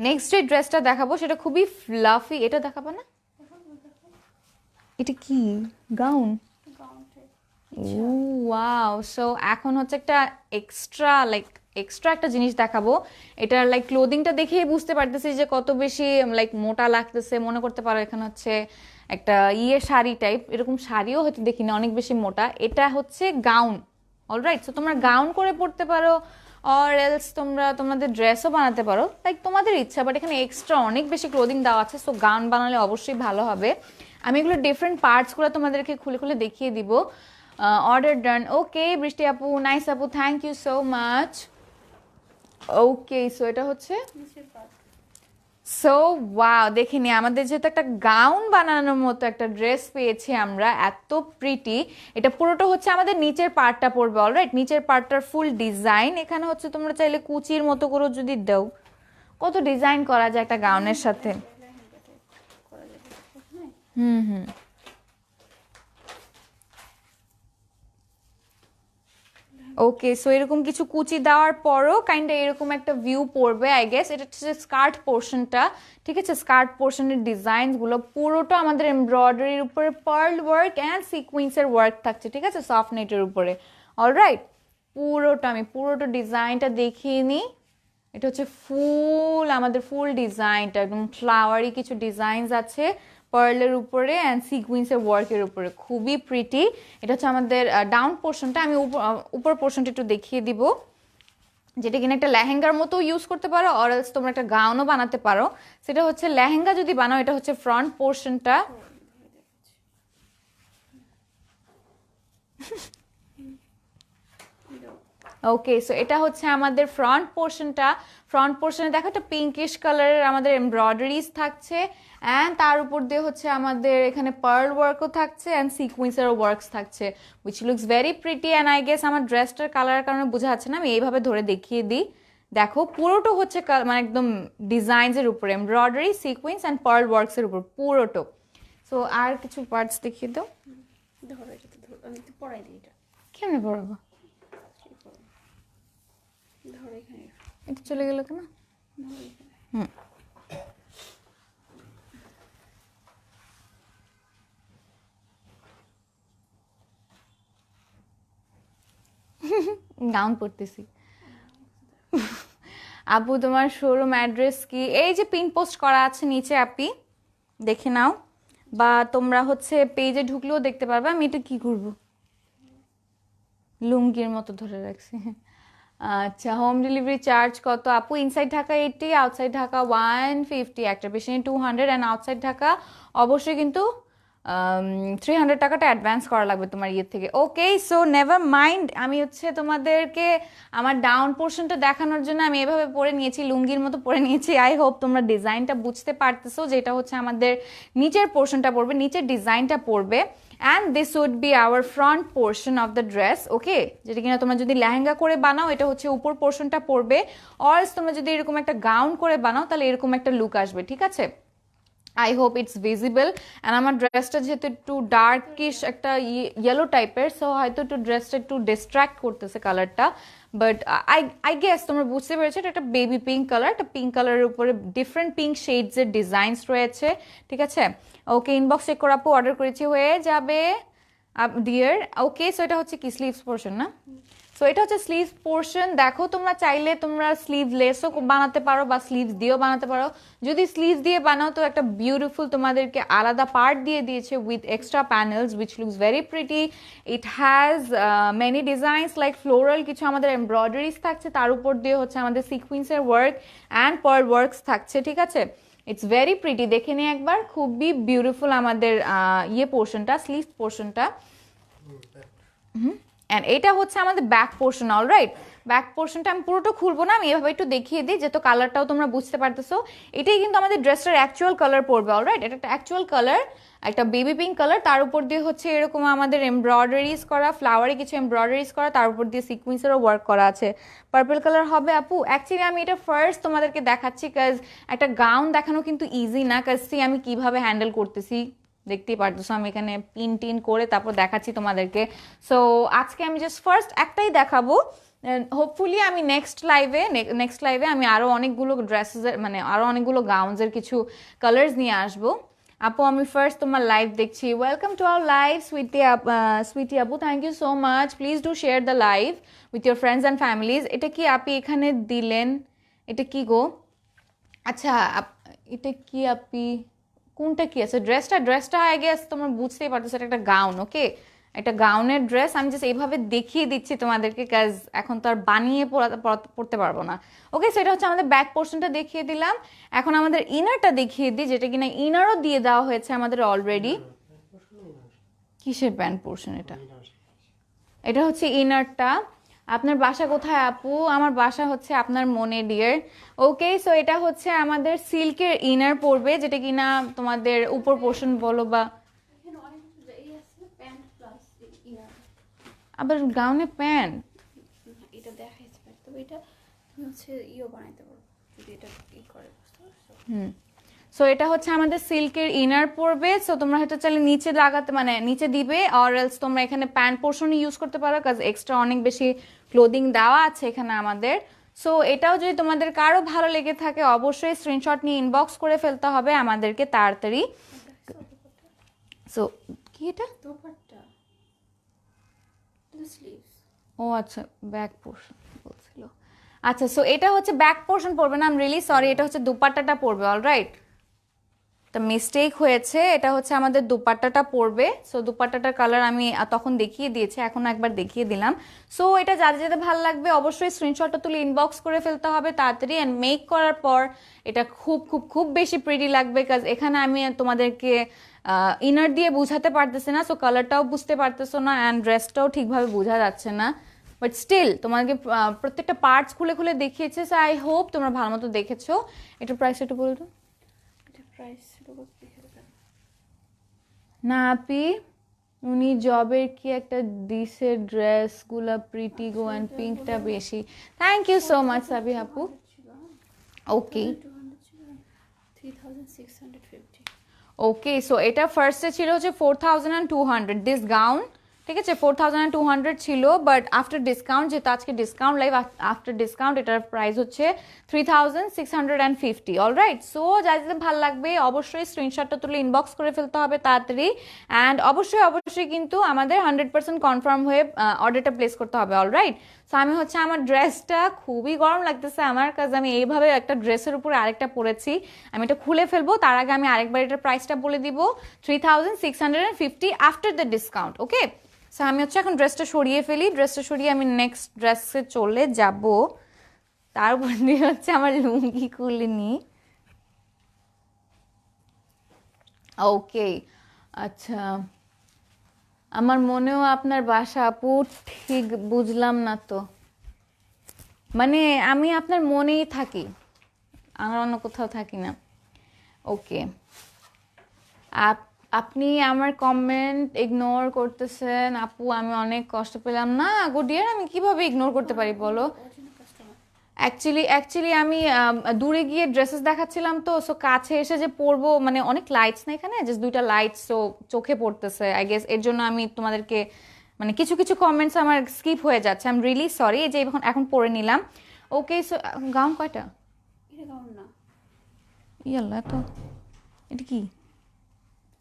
নেক্সট যে ড্রেসটা দেখাবো সেটা খুবই ফ্লাফি, এটা দেখাবো না, এটা কি গাউন? ওয়াও, সো এখন হচ্ছে একটা এক্সট্রা একটা জিনিস দেখাবো। এটার লাইক ক্লোদিংটা দেখেই বুঝতে পারতেছি যে কত বেশি লাইক মোটা লাগতেছে। মনে করতে পারো এখানে হচ্ছে একটা শাড়ি টাইপ, এরকম শাড়িও হয়তো দেখি না, অনেক বেশি মোটা। এটা হচ্ছে গাউন। অলরাইট, সো তোমরা গাউন করে পড়তে পারো, অর এলস তোমরা তোমাদের ড্রেসও বানাতে পারো, লাইক তোমাদের ইচ্ছা, বাট এখানে এক্সট্রা অনেক বেশি ক্লোদিং দেওয়া আছে, সো গাউন বানালে অবশ্যই ভালো হবে। আমি এগুলো ডিফারেন্ট পার্টসগুলো তোমাদেরকে খুলে খুলে দেখিয়ে দিব। অর্ডার ডান। ওকে বৃষ্টি আপু, নাইস আপু, thank you so much. Okay, so এটা হচ্ছে, সো ওয়াও, দেখিনি আমাদের যেহেতু একটা গাউন বানানোর মতো একটা ড্রেস পেয়েছি আমরা, এত প্রিটি। এটা পুরোটা হচ্ছে আমাদের নিচের পার্টটা পড়বে। অলরাইট, নিচের পার্টটার ফুল ডিজাইন এখানে হচ্ছে, তোমরা চাইলে কুচির মতো করে যদি দাও, কত ডিজাইন করা যায় একটা গাউনের সাথে। হুম। ওকে, সো এরকম কিছু কুচি দেওয়ার পরও কাইন্ড এরকম একটা ভিউ পড়বে আই গেস। এটা হচ্ছে স্কার্ট পোর্শনটা, ঠিক আছে? স্কার্ট পোর্শনের ডিজাইনগুলো পুরোটা আমাদের এমব্রয়ডারির উপরে পার্ল ওয়ার্ক অ্যান্ড সিকুয়েন্সের ওয়ার্ক থাকছে, ঠিক আছে, সফট নেটের উপরে। অলরাইট, আমি পুরোটা ডিজাইনটা দেখিয়ে নিই। এটা হচ্ছে আমাদের ফুল ডিজাইনটা একদম ফ্লাওয়ারি কিছু ডিজাইনস আছে পার্লের উপরে অ্যান্ড সিকুয়েন্সের ওয়ার্কের উপরে, খুবই প্রিটি। এটা হচ্ছে আমাদের ডাউন পোর্শনটা। আমি উপর পোর্শনটা একটু দেখিয়ে দিব, যেটা কিনা একটা লেহেঙ্গার মতো ইউজ করতে পারো, অর এলস তোমরা একটা গাউনও বানাতে পারো। সেটা হচ্ছে লেহেঙ্গা যদি বানাও, এটা হচ্ছে ফ্রন্ট পোর্শনটা। ওকে, সো এটা হচ্ছে আমাদের ফ্রন্ট পোর্শনে দেখো একটা পিঙ্কিশ কালারের আমাদের এমব্রয়ডারিজ থাকছে, অ্যান্ড তার উপর দিয়ে হচ্ছে আমাদের এখানে পার্ল ওয়ার্কও থাকছে অ্যান্ড সিকুয়েন্সেরও ওয়ার্কস থাকছে, which looks very pretty. And I guess আমার ড্রেসটার কালারের কারণে বোঝা যাচ্ছে না, আমি এইভাবে ধরে দেখিয়ে দিই। দেখো পুরোটা হচ্ছে মানে একদম ডিজাইনসের উপরে এমব্রয়ডারি, সিকুয়েন্স অ্যান্ড পার্ল ওয়ার্কসের উপর পুরোটো। সো আর কিছু পার্টস দেখিয়ে দাও। ধরো এটা তো ধরো, আমি একটু পড়াই দিই এটা। কেমনে পড়াবো? এই পড়ো। ধরো এখানে, এটা চলে গেল কেন? ধরো এখানে। হুম। গাউন পরতেছি। আপু তোমার শোরুম অ্যাড্রেস কি? এই যে পিন পোস্ট করা আছে নিচে, আপি দেখে নাও, বা তোমরা হচ্ছে পেজে ঢুকলেও দেখতে পারবে। আমি এটা কি করবো, লুঙ্গির মতো ধরে রাখছি। আচ্ছা, হোম ডেলিভারি চার্জ কত আপু? ইনসাইড ঢাকা 80, আউটসাইড ঢাকা 150, একটা বেশি 200, অ্যান্ড আউটসাইড ঢাকা অবশ্যই কিন্তু 300 টাকাটা অ্যাডভান্স করা লাগবে তোমার ইয়ে থেকে। ওকে, সো নেভার মাইন্ড, আমি হচ্ছে তোমাদেরকে আমার ডাউন পোর্শনটা দেখানোর জন্য আমি এভাবে পরে নিয়েছি, লুঙ্গির মতো পরে নিয়েছি। আই হোপ তোমরা ডিজাইনটা বুঝতে পারতেছো, যেটা হচ্ছে আমাদের নিচের পোর্শনটা পড়বে, নিচের ডিজাইনটা পড়বে। And this would be our front portion of the dress. Okay, যেটা কিনা তোমরা যদি লেহেঙ্গা করে বানাও এটা হচ্ছে উপর পোর্শনটা পড়বে, অরস তোমরা যদি এরকম একটা গাউন করে বানাও তাহলে এরকম একটা লুক আসবে, ঠিক আছে? I hope it's visible. And আমার ড্রেসটা যেহেতু একটু ডার্কিশ একটা ইয়েলো টাইপের, সো হয়তো একটু ড্রেসটা একটু ডিস্ট্র্যাক্ট করতেছে কালারটা, বাট আই গেস তোমরা বুঝতে পেরেছো এটা একটা বেবি পিঙ্ক কালার, একটা পিঙ্ক কালারের উপরে ডিফারেন্ট পিঙ্ক শেডসের ডিজাইনস রয়েছে, ঠিক আছে? ওকে, ইনবক্স চেক করে আপু অর্ডার করেছি, হয়ে যাবে ডিয়ার। ওকে, সো এটা হচ্ছে কি স্লিভস পোর্শন না? সো এটা হচ্ছে স্লিভস পোর্শন। দেখো তোমরা চাইলে তোমরা স্লিভলেসও বানাতে পারো বা স্লিভস দিয়েও বানাতে পারো। যদি স্লিভস দিয়ে বানাও তো একটা বিউটিফুল তোমাদেরকে আলাদা পার্ট দিয়ে দিয়েছে with extra panels which looks very pretty. It has many designs like floral, কিছু আমাদের এমব্রয়ডারিজ থাকছে, তার উপর দিয়ে হচ্ছে আমাদের সিকুয়েন্সের ওয়ার্ক অ্যান্ড পার্ল ওয়ার্কস থাকছে, ঠিক আছে? ইটস ভেরি প্রিটি, দেখে নিই একবার, খুবই বিউটিফুল আমাদের ইয়ে পোর্শনটা, স্লিভ পোর্শনটা। অ্যান্ড এটা হচ্ছে আমাদের ব্যাক পোর্শন। অলরাইট, ব্যাক পোর্শনটা আমি পুরোটা খুলবো না, আমি এভাবে একটু দেখিয়ে দিই যেহেতু কালারটাও তোমরা বুঝতে পারতেছো। এটাই কিন্তু আমাদের ড্রেসটার অ্যাকচুয়াল কালার পড়বে। অলরাইট, এটা একটা অ্যাকচুয়াল কালার, একটা বেবি পিঙ্ক কালার, তার উপর দিয়ে হচ্ছে এরকম আমাদের এমব্রয়ডারিজ করা, ফ্লাওয়ারে কিছু এমব্রয়ডারিজ করা, তার উপর দিয়ে সিকুয়েন্সেরও ওয়ার্ক করা আছে। পার্পল কালার হবে আপু? অ্যাকচুয়ালি আমি এটা ফার্স্ট তোমাদেরকে দেখাচ্ছি, কাজ একটা গাউন দেখানো কিন্তু ইজি না, কাজ আমি কিভাবে হ্যান্ডেল করতেছি দেখতেই পারতেছো, আমি এখানে পিন টিন করে তারপর দেখাচ্ছি তোমাদেরকে। সো আজকে আমি জাস্ট ফার্স্ট একটাই দেখাবো, হোপফুলি আমি নেক্সট লাইভে আমি আরও অনেকগুলো ড্রেসেসের মানে আরও অনেকগুলো গাউনসের কিছু কালার্স নিয়ে আসবো। আপু আমি ফার্স্ট তোমার লাইভ দেখছি, welcome to our live Sweety আপু, thank you so much, please do share the live with your friends and families. এটা কি আপনি এখানে দিলেন? এটা কি গো? আচ্ছা, এটা কি আপনি, কোনটা কি আছে? ড্রেসটা আই গেস তোমরা বুঝতেই পারতেছো এটা একটা গাউন। ওকে, একটা গাউনের ড্রেস আমি জাস্ট এইভাবে দেখিয়ে দিচ্ছি তোমাদেরকে, কাজ এখন তো আর বানিয়ে পড়তে পারবো না। ওকে, সেটা হচ্ছে আমাদের ব্যাক পোর্শনটা দেখিয়ে দিলাম। এখন আমাদের ইনারটা দেখিয়ে দিই, যেটা কিনা ইনারও দিয়ে দেওয়া হয়েছে আমাদের অলরেডি। কিসের প্যান্ট পোর্শন এটা? এটা হচ্ছে ইনারটা। আপনার বাসা কোথায় আপু? আমার বাসা হচ্ছে আপনার মনে ডিয়ার। ওকে, সো এটা হচ্ছে আমাদের সিল্কের ইনার পড়বে, যেটা কিনা তোমাদের উপর পোর্শন বলো বা এখানে অনেক কিছু এই আছে, প্যান্ট প্লাস ইনার। আবার গাউনে প্যান্ট। এটা দেখাইছে প্যান্ট, তবে এটা তুমি হচ্ছে ইও বানাইতে পারো যদি এটা ই করে, বুঝতে পারছো? সো এটা হচ্ছে আমাদের সিল্কের ইনার পড়বে। সো তোমরা হয়তো চাইলে নিচে লাগাতে মানে নিচে দিবে, অর এলস তোমরা এখানে প্যান্ট পোর্শন ইউজ করতে পারো, কাজ এক্সট্রা অনেক বেশি ক্লোদিং দেওয়া আছে এখানে আমাদের। সো এটাও যদি তোমাদের কারো ভালো লেগে থাকে অবশ্যই স্ক্রিনশট নিয়ে ইনবক্স করে ফেলতে হবে আমাদেরকে তাড়াতাড়ি। সো কি এটা? দোপাট্টা, স্লিভস। ও আচ্ছা, ব্যাক পোর্শন বলছিল। আচ্ছা, সো এটা হচ্ছে ব্যাক পোর্শন পড়বে না, আই এম রিয়েলি সরি, এটা হচ্ছে দুপাট্টাটা পড়বে। অলরাইট, তা মিস্টেক হয়েছে, এটা হচ্ছে আমাদের দুপাট্টাটা পড়বে। সো দুপাট্টাটার কালার আমি তখন দেখিয়ে দিয়েছি, এখন একবার দেখিয়ে দিলাম। সো এটা যাদের যাদের ভালো লাগবে অবশ্যই স্ক্রিনশটটা তুলে ইনবক্স করে ফেলতে হবে তাড়াতাড়ি, অ্যান্ড মেক করার পর এটা খুব খুব খুব বেশি প্রিটি লাগবে, কাজ এখানে আমি তোমাদেরকে ইনার দিয়ে বুঝাতে পারতেছি না, সো কালারটাও বুঝতে পারতেছো না অ্যান্ড ড্রেসটাও ঠিকভাবে বোঝা যাচ্ছে না। বাট স্টিল তোমাকে প্রত্যেকটা পার্টস খুলে খুলে দেখিয়েছে, সো আই হোপ তোমরা ভালো মতো দেখেছো। এটার প্রাইস একটু বলতো। এটা প্রাইস দেখে দেবেন না আপি, উনি জবের কি একটা দিছে ড্রেসগুলা প্রিটি গো অ্যান্ড পিঙ্কটা বেশি। Thank you so much Sabi আপু। ছিল ওকে 200 ছিল 3650 ওকে, সো এটা ফার্স্টে ছিল হচ্ছে 4200 দিস গাউন, ঠিক আছে 4200 ছিল, বাট আফটার ডিসকাউন্ট, যেহেতু আজকে ডিসকাউন্ট লাইভ, আফটার ডিসকাউন্ট এটার প্রাইস হচ্ছে 3650। অলরাইট, সো যাদের ভালো লাগবে অবশ্যই স্ক্রিনশটটা তুলে ইনবক্স করে ফেলতে হবে তাড়াতাড়ি, অ্যান্ড অবশ্যই অবশ্যই কিন্তু আমাদের 100% কনফার্ম হয়ে অর্ডারটা প্লেস করতে হবে। অলরাইট, সো আমি হচ্ছে আমার ড্রেসটা খুবই গরম লাগতেছে আমার কাছে, আমি এইভাবে একটা ড্রেসের উপরে আরেকটা পরেছি, আমি এটা খুলে ফেলবো, তার আগে আমি আরেকবার এটার প্রাইসটা বলে দিব 3650 after the discount. Okay, so আমি হচ্ছে এখন ড্রেসটা সরিয়ে ফেলি, ড্রেসটা সরিয়ে আমি নেক্সট ড্রেসে চলে যাব, তার উপর দিয়ে হচ্ছে আমার লুঙ্গি খুলে নি। ওকে, আচ্ছা, আমার মনেও আপনার বাসা আপু, ঠিক বুঝলাম না তো, মানে আমি আপনার মনেই থাকি, আমার অন্য কোথাও থাকি না। ওকে, আপনি আমার কমেন্ট ইগনোর করতেছেন আপু, আমি অনেক কষ্ট পেলাম। না গো ডিয়ার, আমি কিভাবে ইগনোর করতে পারি বলো। অরিজিনাল কাস্টমার অ্যাকচুয়ালি আমি দূরে গিয়ে ড্রেসেস দেখাচ্ছিলাম তো, সো কাছে এসে যে পরবো, মানে অনেক লাইটস না এখানে, জাস্ট দুইটা লাইটস, সো চোখে পড়তেছে আই গেস, এর জন্য আমি তোমাদেরকে মানে কিছু কিছু কমেন্টস আমার স্কিপ হয়ে যাচ্ছে, আই এম রিয়েলি সরি। এই যে এখন এখন পরে নিলাম। ওকে, সো গাউন কয়টা? এটা গাউন না, ইয়াল্লা, তো এটা কি?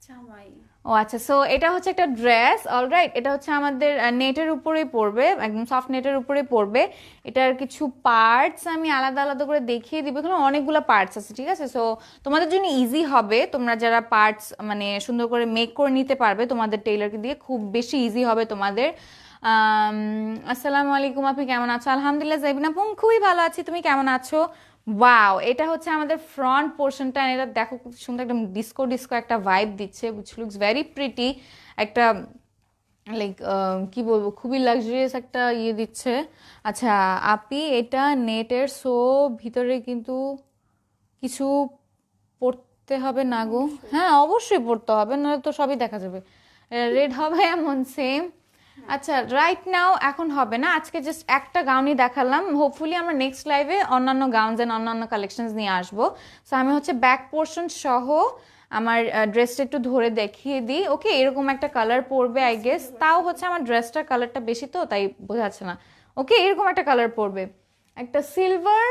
জামাই। ও আচ্ছা, সো এটা হচ্ছে একটা ড্রেস। অলরাইট, এটা হচ্ছে আমাদের নেটের উপরেই পড়বে, একদম সফট নেটের উপরেই পড়বে। এটার কিছু পার্টস আমি আলাদা আলাদা করে দেখিয়ে দিব, এখানে অনেকগুলো পার্টস আছে, ঠিক আছে। সো তোমাদের জন্য ইজি হবে, তোমরা যারা পার্টস মানে সুন্দর করে মেক করে নিতে পারবে তোমাদের টেইলারকে দিয়ে, খুব বেশি ইজি হবে তোমাদের। আসসালামু আলাইকুম, আপনি কেমন আছো? আলহামদুলিল্লাহ জাইবিন আপু, খুবই ভালো আছি, তুমি কেমন আছো? ওয়াও, এটা হচ্ছে আমাদের ফ্রন্ট পোর্শনটা, এটা দেখো খুব সুন্দর, একদম ডিস্কো ডিস্কো একটা ভাইব দিচ্ছে, উইচ লুকস ভেরি প্রিটি, একটা লাইক কি বলবো, খুবই লাক্সারিয়াস একটা ইয়ে দিচ্ছে। আচ্ছা আপি, এটা নেটের, সো ভিতরে কিন্তু কিছু পড়তে হবে না গো? হ্যাঁ অবশ্যই পড়তে হবে, নাহলে তো সবই দেখা যাবে। রেড হবে এমন সেম? আচ্ছা রাইট নাও এখন হবে না, আজকে জাস্ট একটা গাউনই দেখালাম, হোপফুলি আমরা নেক্সট লাইভে অন্যান্য গাউনস এন্ড অন্যান্য কালেকশনস নিয়ে আসবো। সো আমি হচ্ছে ব্যাক পোর্শন সহ আমার ড্রেসটা একটু ধরে দেখিয়ে দিই। ওকে, এরকম একটা কালার পড়বে আই গেস, তাও হচ্ছে আমার ড্রেসটার কালারটা বেশি তো তাই বোঝা যাচ্ছে না। ওকে, এরকম একটা কালার পড়বে, একটা সিলভার,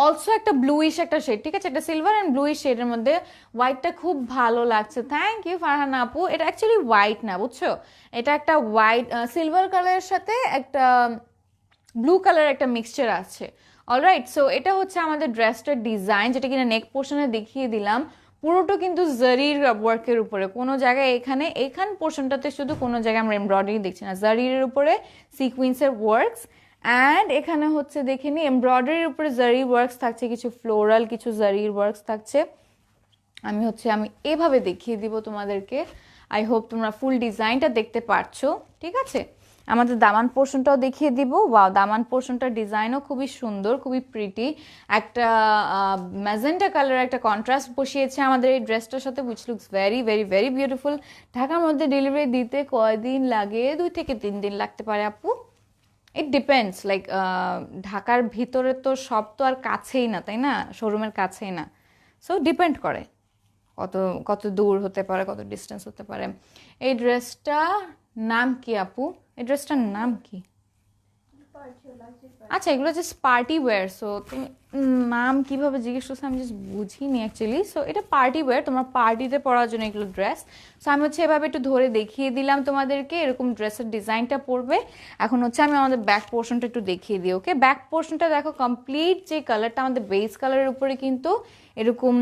অলসো একটা ব্লুইশ একটা শেড, ঠিক আছে, একটা সিলভার অ্যান্ড ব্লুইশ শেডের মধ্যে। হোয়াইটটা খুব ভালো লাগছে, থ্যাংক ইউ ফারহানা আপু। এটা অ্যাকচুয়ালি হোয়াইট না বুঝছো, এটা একটা হোয়াইট সিলভার কালারের সাথে একটা ব্লু কালার একটা মিক্সচার আছে। অলরাইট, সো এটা হচ্ছে আমাদের ড্রেসটার ডিজাইন, যেটা কিনা নেক পোর্শনে দেখিয়ে দিলাম। পুরোটা কিন্তু জারির ওয়ার্কের উপরে, কোনো জায়গায় এখান পোর্শনটাতে শুধু কোনো জায়গায় আমরা এমব্রয়ডারি দেখছি না, জারির উপরে সিকুয়েন্সের ওয়ার্কস, অ্যান্ড এখানে হচ্ছে দেখে নি এমব্রয়ডারির উপরে জারি ওয়ার্কস থাকছে, কিছু ফ্লোরাল কিছু জারির ওয়ার্কস থাকছে। আমি এভাবে দেখিয়ে দিব তোমাদেরকে, আই হোপ তোমরা ফুল ডিজাইনটা দেখতে পারছো, ঠিক আছে। আমাদের দামান পোর্শনটাও দেখিয়ে দিব। ওয়াও, দামান পোর্শনটার ডিজাইনও খুবই সুন্দর, খুবই প্রিটি, একটা ম্যাজেন্টা কালার একটা কন্ট্রাস্ট বসিয়েছে আমাদের এই ড্রেসটার সাথে, which looks very very very beautiful. ঢাকার মধ্যে ডেলিভারি দিতে কয়দিন লাগে? 2 থেকে 3 দিন লাগতে পারে আপু, ইট ডিপেন্ডস, লাইক ঢাকার ভিতরে তো সব তো আর কাছেই না, তাই না, শোরুমের কাছেই না, সো ডিপেন্ড করে কত কত দূর হতে পারে, কত ডিস্টেন্স হতে পারে। এই ড্রেসটার নাম কি আপু? এই ড্রেসটার নাম কি? আচ্ছা, এগুলো জাস্ট পার্টি ওয়্যার, সো তুমি নাম কিভাবে জিজ্ঞেস করছো আমি জাস্ট বুঝিনি অ্যাকচুয়ালি। সো এটা পার্টি ওয়্যার, তোমার পার্টিতে পরার জন্য এগুলো ড্রেস। সো আমি হচ্ছে এভাবে একটু ধরে দেখিয়ে দিলাম তোমাদেরকে, এরকম ড্রেসের ডিজাইনটা পড়বে। এখন হচ্ছে আমি আমাদের ব্যাক পোর্শনটা একটু দেখিয়ে দিই। ওকে, ব্যাক পোর্শনটা দেখো, কমপ্লিট যে কালারটা আমাদের বেস কালারের উপরে কিন্তু এরকম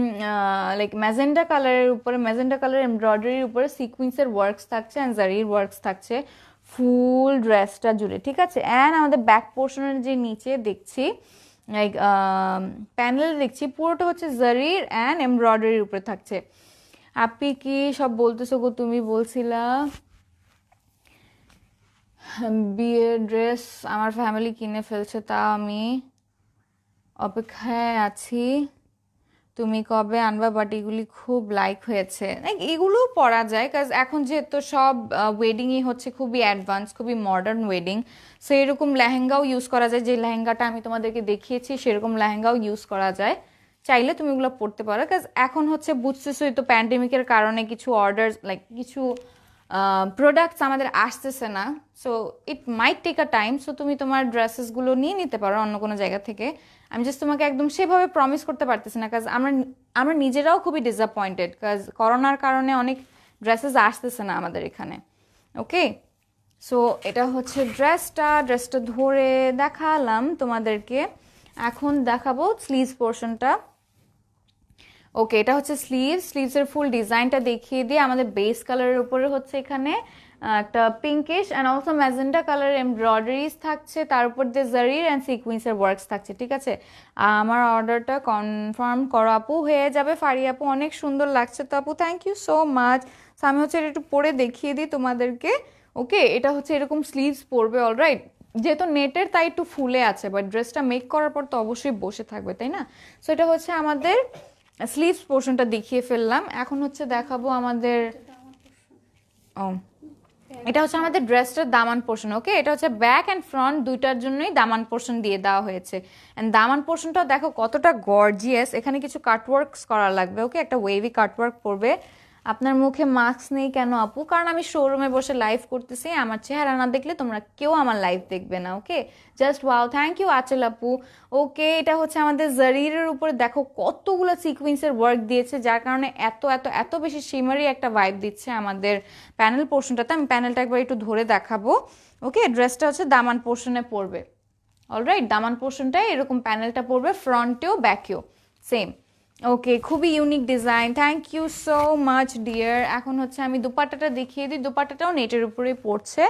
লাইক ম্যাজেন্ডা কালারের উপরে, ম্যাজেন্ডা কালার এমব্রয়ডারির উপরে সিকুয়েন্সের ওয়ার্কস থাকছে অ্যান্ড জারির ওয়ার্কস থাকছে ফুল ড্রেসটা জুড়ে, ঠিক আছে। অ্যান্ড আমাদের ব্যাক পোর্শনের যে নিচে দেখছি লাইক প্যানেল দেখছি, পুরোটা হচ্ছে জারির অ্যান্ড এমব্রয়ডারির উপরে থাকছে। আপনি কি সব বলতেছো গো? তুমি বলছিলা বিয়ের ড্রেস আমার ফ্যামিলি কিনে ফেলছে, তাও আমি অপেক্ষায় আছি। তুমি কবে আনবা, বাট এগুলি খুব লাইক হয়েছে। লাইক এগুলোও পরা যায়, কাজ এখন যেহেতু সব ওয়েডিংই হচ্ছে খুবই অ্যাডভান্স, খুবই মডার্ন ওয়েডিং, সো এরকম লেহেঙ্গাও ইউজ করা যায়। যে লেহেঙ্গাটা আমি তোমাদেরকে দেখিয়েছি সেরকম লেহেঙ্গাও ইউজ করা যায়, চাইলে তুমি এগুলো পরতে পারো। কাজ এখন হচ্ছে বুঝতেছোই তো, প্যান্ডেমিকের কারণে কিছু অর্ডার, লাইক কিছু প্রোডাক্টস আমাদের আসতেছে না, so it might take a time. So তুমি তোমার ড্রেসেসগুলো নিয়ে নিতে পারো অন্য কোনো জায়গা থেকে। আমি জাস্ট তোমাকে একদম সেভাবে প্রমিস করতে পারতেছি না, কাজ আমরা আমরা নিজেরাও খুবই ডিসঅ্যাপয়েন্টেড, কাজ করোনার কারণে অনেক ড্রেসেস আসতেছে না আমাদের এখানে। ওকে, সো এটা হচ্ছে ড্রেসটা ধরে দেখালাম তোমাদেরকে। এখন দেখাবো স্লিভস পোর্শনটা। ওকে, এটা হচ্ছে স্লিভসের ফুল ডিজাইনটা দেখিয়ে দিয়ে আমাদের বেস কালারের উপরে হচ্ছে এখানে একটা পিঙ্কিশ অ্যান্ড অলসো ম্যাজেন্টা কালারের এমব্রয়ডারিজ থাকছে, তার উপর দিয়ে জারির অ্যান্ড সিকুয়েন্সের ওয়ার্কস থাকছে। ঠিক আছে, আমার অর্ডারটা কনফার্ম করো আপু, হয়ে যাবে। ফারি আপু অনেক সুন্দর লাগছে তো আপু, থ্যাংক ইউ সো মাচ। আমি হচ্ছে এটা একটু পরে দেখিয়ে দিই তোমাদেরকে। ওকে, এটা হচ্ছে এরকম স্লিভস পরবে, অলরাইট। যেহেতু নেটের তাই একটু ফুলে আছে, বাট ড্রেসটা মেক করার পর তো অবশ্যই বসে থাকবে, তাই না? সো এটা হচ্ছে আমাদের স্লিভস পোর্শনটা দেখিয়ে ফেললাম। এখন হচ্ছে দেখাবো আমাদের, ও এটা হচ্ছে আমাদের ড্রেসটার দামান পোর্শন। ওকে, এটা হচ্ছে ব্যাক অ্যান্ড ফ্রন্ট দুইটার জন্যই দামান পোর্শন দিয়ে দেওয়া হয়েছে। অ্যান্ড দামান পোর্শনটাও দেখো কতটা গর্জিয়াস, এখানে কিছু কাটওয়ার্কস করা লাগবে। ওকে, একটা ওয়েভি কাটওয়ার্ক পড়বে। আপনার মুখে মাস্ক নেই কেন আপু? কারণ আমি শোরুমে বসে লাইভ করতেছি, আমার চেহারা না দেখলে তোমরা কেউ আমার লাইভ দেখবে না। ওকে, জাস্ট ওয়াও, থ্যাংক ইউ আচল আপু। ওকে, এটা হচ্ছে আমাদের জারিরের উপরে দেখো কতগুলো সিকোয়েন্সের ওয়ার্ক দিয়েছে, যার কারণে এত এত এত বেশি শিমারি একটা ভাইব দিচ্ছে আমাদের প্যানেল পোর্শনটাতে। আমি প্যানেলটা একবার একটু ধরে দেখাবো। ওকে, ড্রেসটা হচ্ছে দামান পোর্শনে পড়বে, অলরাইট। দামান পোর্শনটাই এরকম প্যানেলটা পড়বে, ফ্রন্টেও ব্যাকেও সেম। ওকে, খুবই unique design, thank you so much dear. এখন হচ্ছে আমি দুপাট্টাটা দেখিয়ে দিই। দুপাট্টাটাও নেটের উপরেই পড়ছে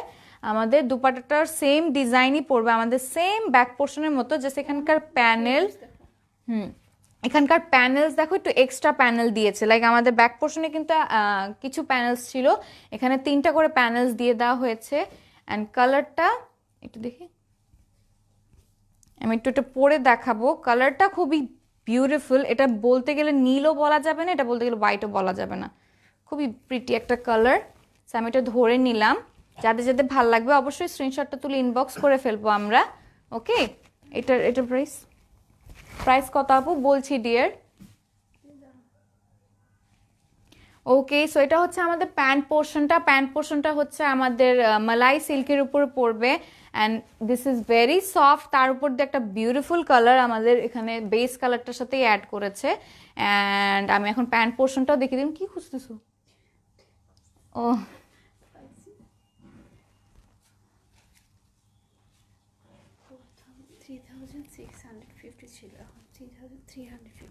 আমাদের। দুপাট্টাটার সেম ডিজাইনই পড়বে আমাদের, সেম ব্যাক পোর্শনের মতো, জাস্ট এখানকার প্যানেল, এখানকার প্যানেলস দেখো একটু এক্সট্রা প্যানেল দিয়েছে। লাইক আমাদের ব্যাক পোর্শনে কিন্তু কিছু প্যানেলস ছিল, এখানে 3টা করে প্যানেলস দিয়ে দেওয়া হয়েছে। অ্যান্ড কালারটা একটু দেখি, আমি একটু এটা পরে দেখাবো। কালারটা খুবই বিউটিফুল, এটা বলতে গেলে নীলও বলা যাবে না, এটা বলতে গেলে হোয়াইটও বলা যাবে না, খুবই প্রিটি একটা কালার। আমি এটা ধরে নিলাম, যাদের যাদের ভাল লাগবে অবশ্যই স্ক্রিনশটটা তুলে ইনবক্স করে ফেলবো আমরা। ওকে, এটা প্রাইস কত আপু? বলছি ডিয়ার। ওকে, সো এটা হচ্ছে আমাদের প্যান্ট পোর্শনটা হচ্ছে আমাদের মালাই সিল্কের উপর পড়বে, and this is very soft. তার উপর দিয়ে একটা বিউটিফুল কালার আমাদের এখানে বেস কালারটার সাথেই অ্যাড করেছে। অ্যান্ড আমি এখন প্যান্ট পোর্শনটাও দেখিয়ে দিন। কি খুঁজতেছো? ও ছিল, এখন 3350।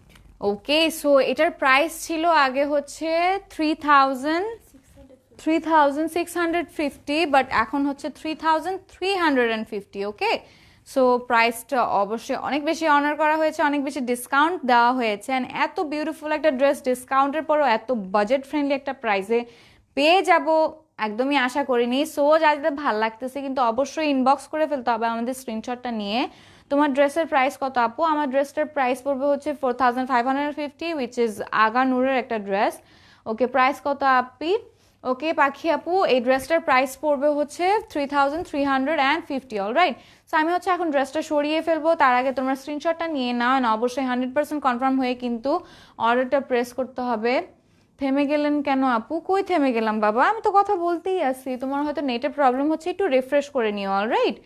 ওকে, সো এটার প্রাইস ছিল আগে হচ্ছে 3650, বাট এখন হচ্ছে 3350। ওকে, সো প্রাইসটা অবশ্যই অনেক বেশি অনার করা হয়েছে, অনেক বেশি ডিসকাউন্ট দেওয়া হয়েছে। অ্যান্ড এত বিউটিফুল একটা ড্রেস ডিসকাউন্টের পরও এত বাজেট ফ্রেন্ডলি একটা প্রাইসে পেয়ে যাব একদমই আশা করিনি। সো যাদের ভালো লাগতেছে কিন্তু অবশ্যই ইনবক্স করে ফেলতে হবে আমাদের স্ক্রিনশটটা নিয়ে। তোমার ড্রেসের প্রাইস কত আপু? আমার ড্রেসটার প্রাইস পড়বে হচ্ছে 4550, উইচ ইজ আগা নূরের একটা ড্রেস। ওকে, প্রাইস কত আপি? ওকে পাখি আপু, এই ড্রেসটার প্রাইস পড়বে হচ্ছে 3350, অলরাইট। সো আমি হচ্ছে এখন ড্রেসটা সরিয়ে ফেলবো, তার আগে তোমরা স্ক্রিনশটটা নিয়ে নাও, না অবশ্যই 100% কনফার্ম হয়ে কিন্তু অর্ডারটা প্রেস করতে হবে। থেমে গেলেন কেন আপু? কই থেমে গেলাম বাবা, আমি তো কথা বলতেই আসছি। তোমার হয়তো নেটের প্রবলেম হচ্ছে, একটু রিফ্রেশ করে নিও, অলরাইট।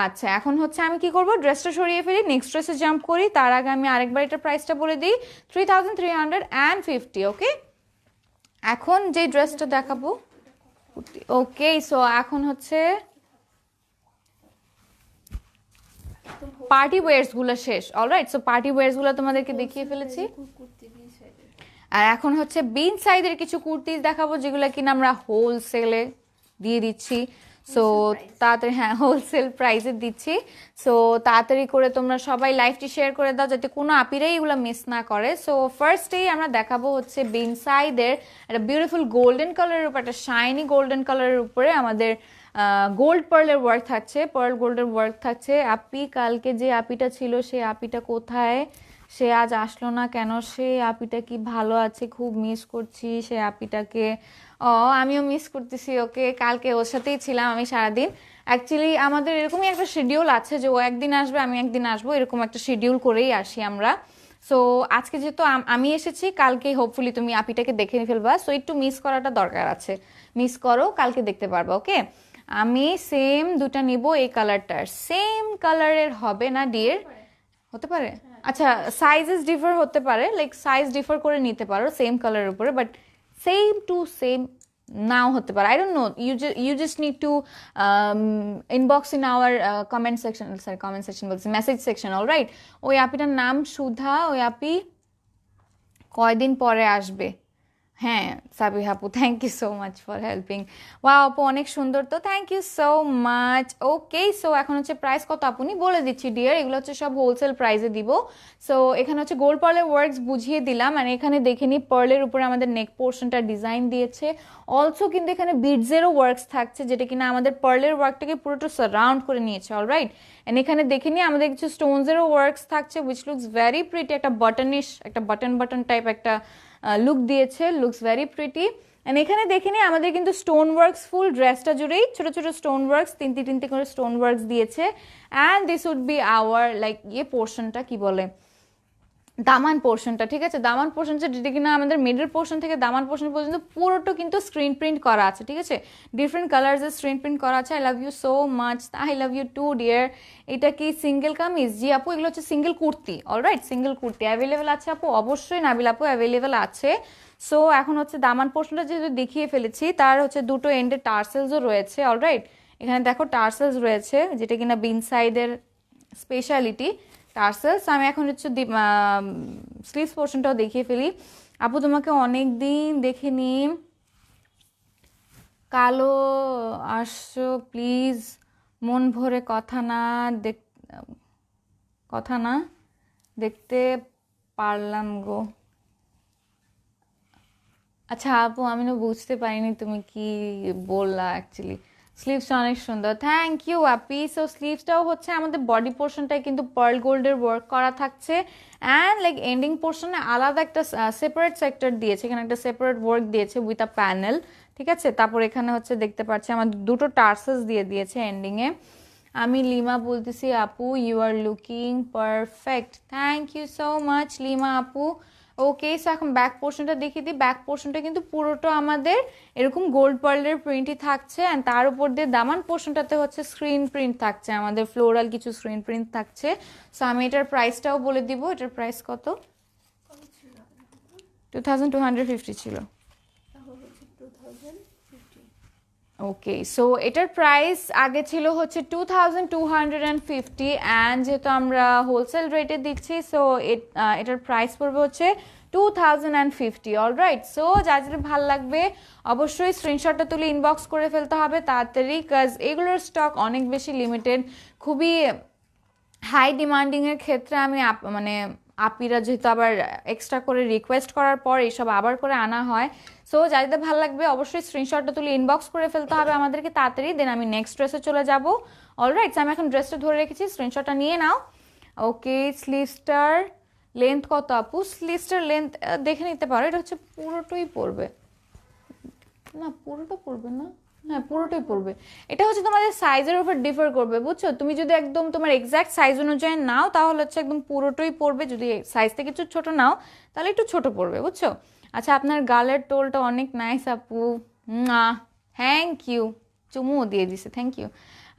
আচ্ছা, এখন হচ্ছে আমি কি করব, ড্রেসটা সরিয়ে ফেলি, নেক্সট ড্রেসে জাম্প করি। তার আগে আমি আরেকবার এটার প্রাইসটা বলে দিই, 3350। ওকে, এখন যে ড্রেসটা দেখাবো, ওকে, সো এখন হচ্ছে পার্টি ওয়্যার্স গুলো শেষ, অলরাইট। সো পার্টি ওয়্যার্স গুলো তোমাদেরকে দেখিয়ে ফেলেছি। আর এখন হচ্ছে বিন সাইজের কিছু কুর্তিজ দেখাবো, যেগুলো কিনা আমরা হোলসেলে দিয়ে দিচ্ছি। সো তাড়াতাড়ি, হ্যাঁ হোলসেল প্রাইসে দিচ্ছি। সো তাড়াতাড়ি করে তোমরা সবাই লাইভটি শেয়ার করে দাও, যাতে কোনো আপিরাই এগুলো মিস না করে। সো ফার্স্টেই আমরা দেখাবো হচ্ছে বিন সাইডের একটা বিউটিফুল গোল্ডেন কালারের উপর, একটা শাইনি গোল্ডেন কালারের উপরে আমাদের গোল্ড পার্লের ওয়ার্ক থাকছে, পার্ল গোল্ডের ওয়ার্ক থাকছে। আপি কালকে যে আপিটা ছিল সেই আপিটা কোথায়? সে আজ আসলো না কেন? সে আপিটা কি ভালো আছে? খুব মিস করছি সে আপিটাকে। ও আমিও মিস করতেছি ওকে, কালকে ওর সাথেই ছিলাম আমি সারাদিন। অ্যাকচুয়ালি আমাদের এরকমই একটা শিডিউল আছে যে ও একদিন আসবে আমি একদিন আসবো, এরকম একটা শিডিউল করেই আসি আমরা। সো আজকে যেহেতু আমি এসেছি, কালকে হোপফুলি তুমি আপিটাকে দেখে ফেলবা, সো একটু মিস করাটা দরকার আছে। মিস করো, কালকে দেখতে পারবা। ওকে, আমি সেম দুটা নিব, এই কালারটার সেম কালারের হবে না ডিয়ার? হতে পারে। আচ্ছা, সাইজেস ডিফার হতে পারে, লাইক সাইজ ডিফার করে নিতে পারো সেম কালারের উপরে, বাট সেম টু সেম নাও হতে পারে। I don't know, you just need to inbox in our comment section, sorry comment section বলছি, মেসেজ সেকশন। অলরাইট, ওই আপিটার নাম সুধা, ওই আপি কয়দিন পরে আসবে? হ্যাঁ সাবিহা আপু, thank you so much for helping. Wow আপু অনেক সুন্দর তো, thank you so much. Okay, so এখন হচ্ছে প্রাইস কত আপনি বলে দিচ্ছি ডিয়ার, এগুলো হচ্ছে সব হোলসেল প্রাইসে দিব। সো এখানে হচ্ছে গোল্ড পার্লের ওয়ার্কস বুঝিয়ে দিলাম, মানে এখানে দেখে নিই পার্লের উপরে আমাদের নেক পোর্শনটা ডিজাইন দিয়েছে। অলসো কিন্তু এখানে বিডসেরও ওয়ার্কস থাকছে, যেটা কিনা আমাদের পার্লের ওয়ার্কটাকে পুরোটা সারাউন্ড করে নিয়েছে। অলরাইট, এন্ড এখানে দেখে নিই আমাদের কিছু স্টোনসেরও ওয়ার্কস থাকছে, উইচ লুকস ভেরি প্রিটি, একটা বাটনিশ, একটা বাটন বাটন টাইপ একটা লুক দিয়েছে, লুকস ভেরি প্রিটি। এন্ড এখানে দেখে নিই আমাদের কিন্তু স্টোন ওয়ার্কস ফুল ড্রেসটা জুড়েই ছোট ছোট স্টোন ওয়ার্কস, তিনটি তিনটি করে স্টোন ওয়ার্কস দিয়েছে। And this would be our like পোর্শনটা কি বলে, দামান পোর্শনটা। ঠিক আছে, দামান পোর্শনটা যেটা কিনা আমাদের মিডল পোর্শন থেকে দামান পোর্শন পর্যন্ত পুরোটা কিন্তু স্ক্রিন প্রিন্ট করা আছে। ঠিক আছে, ডিফারেন্ট কালার্সের স্ক্রিন প্রিন্ট করা আছে। I love you so much, I love you too dear. এটা কি সিঙ্গেল কামিজ? জি আপু, এগুলো হচ্ছে single kurti. Alright, single kurti available আছে আপু, অবশ্যই নাবিল আপু অ্যাভেলেবেল আছে। সো এখন হচ্ছে দামান পোর্শনটা যেহেতু দেখিয়ে ফেলেছি, তার হচ্ছে দুটো এন্ডে টার্সেলসও রয়েছে। অলরাইট, এখানে দেখো টার্সেলস রয়েছে, যেটা কিনা বিন সাইডের স্পেশালিটি টার্সেলস। আমি এখন হচ্ছে স্লিভস পোর্শনটাও দেখিয়ে ফেলি। আপু তোমাকে অনেক দিন দেখিনি, কালো আসছো প্লিজ, মন ভরে কথা না দেখতে পারলাম গো। আচ্ছা আপু, আমি না বুঝতে পারিনি তুমি কি বললা অ্যাকচুয়ালি। স্লিভসটা অনেক সুন্দর, থ্যাংক ইউ আপি। সো স্লিভসটাও হচ্ছে আমাদের বডি পোর্শনটায় কিন্তু পার্ল গোল্ডের ওয়ার্ক করা থাকছে, অ্যান্ড লাইক এন্ডিং পোর্শনে আলাদা একটা সেপারেট সেক্টর দিয়েছে, এখানে একটা সেপারেট ওয়ার্ক দিয়েছে উইথ আ প্যানেল। ঠিক আছে, তারপর এখানে হচ্ছে দেখতে পাচ্ছি আমার দুটো টার্সেস দিয়ে দিয়েছে এন্ডিংয়ে। আমি লিমা বলতেছি আপু, you are looking perfect, thank you so much Lima আপু। ওকে, সো এখন ব্যাক পোর্শনটা দেখিয়ে দিই। ব্যাক পোর্শনটা কিন্তু পুরোটা আমাদের এরকম গোল্ড পার্লের প্রিন্টই থাকছে, অ্যান্ড তার উপর দিয়ে দামান পোর্শনটাতে হচ্ছে স্ক্রিন প্রিন্ট থাকছে, আমাদের ফ্লোরাল কিছু স্ক্রিন প্রিন্ট থাকছে। সো আমি এটার প্রাইসটাও বলে দিব, এটার প্রাইস কত? 2250 ছিল। ওকে, সো এটার প্রাইস আগে ছিল হচ্ছে 2250, অ্যান্ড যেহেতু আমরা হোলসেল রেটে দিচ্ছি, সো এটার প্রাইস পড়বে হচ্ছে 2050। অলরাইট, সো যার যেটা ভালো লাগবে অবশ্যই স্ক্রিনশটটা তুলে ইনবক্স করে ফেলতে হবে তাড়াতাড়ি, কাজ এগুলোর স্টক অনেক বেশি লিমিটেড। খুবই হাই ডিমান্ডিংয়ের ক্ষেত্রে আমি মানে আপিরা যেহেতু আবার এক্সট্রা করে রিকোয়েস্ট করার পর এইসব আবার করে আনা হয়। সো যাদের ভালো লাগবে অবশ্যই স্ক্রিনশটটা তুলে ইনবক্স করে ফেলতে হবে আমাদেরকে তাড়াতাড়ি, দেন আমি নেক্সট ড্রেসে চলে যাব। অলরাইট, আমি এখন ড্রেসটা ধরে রেখেছি, স্ক্রিনশটটা নিয়ে নাও। ওকে, স্লিভসটার লেন্থ কত আপু? স্লিভসটার লেন্থ দেখে নিতে পারো, এটা হচ্ছে পুরোটাই পড়বে না, পুরোটা পড়বে না, হ্যাঁ পুরোটাই পড়বে। এটা হচ্ছে তোমাদের সাইজের উপর ডিফার করবে, বুঝছো? তুমি যদি একদম তোমার এক্সাক্ট সাইজ অনুযায়ী নাও তাহলে হচ্ছে একদম পুরোটাই পড়বে, যদি সাইজ থেকে একটু ছোট নাও তাহলে একটু ছোট পড়বে, বুঝছো? আচ্ছা, আপনার গালের টোলটা অনেক নাইস আপু, থ্যাংক ইউ, চুমুও দিয়ে দিছে, থ্যাংক ইউ।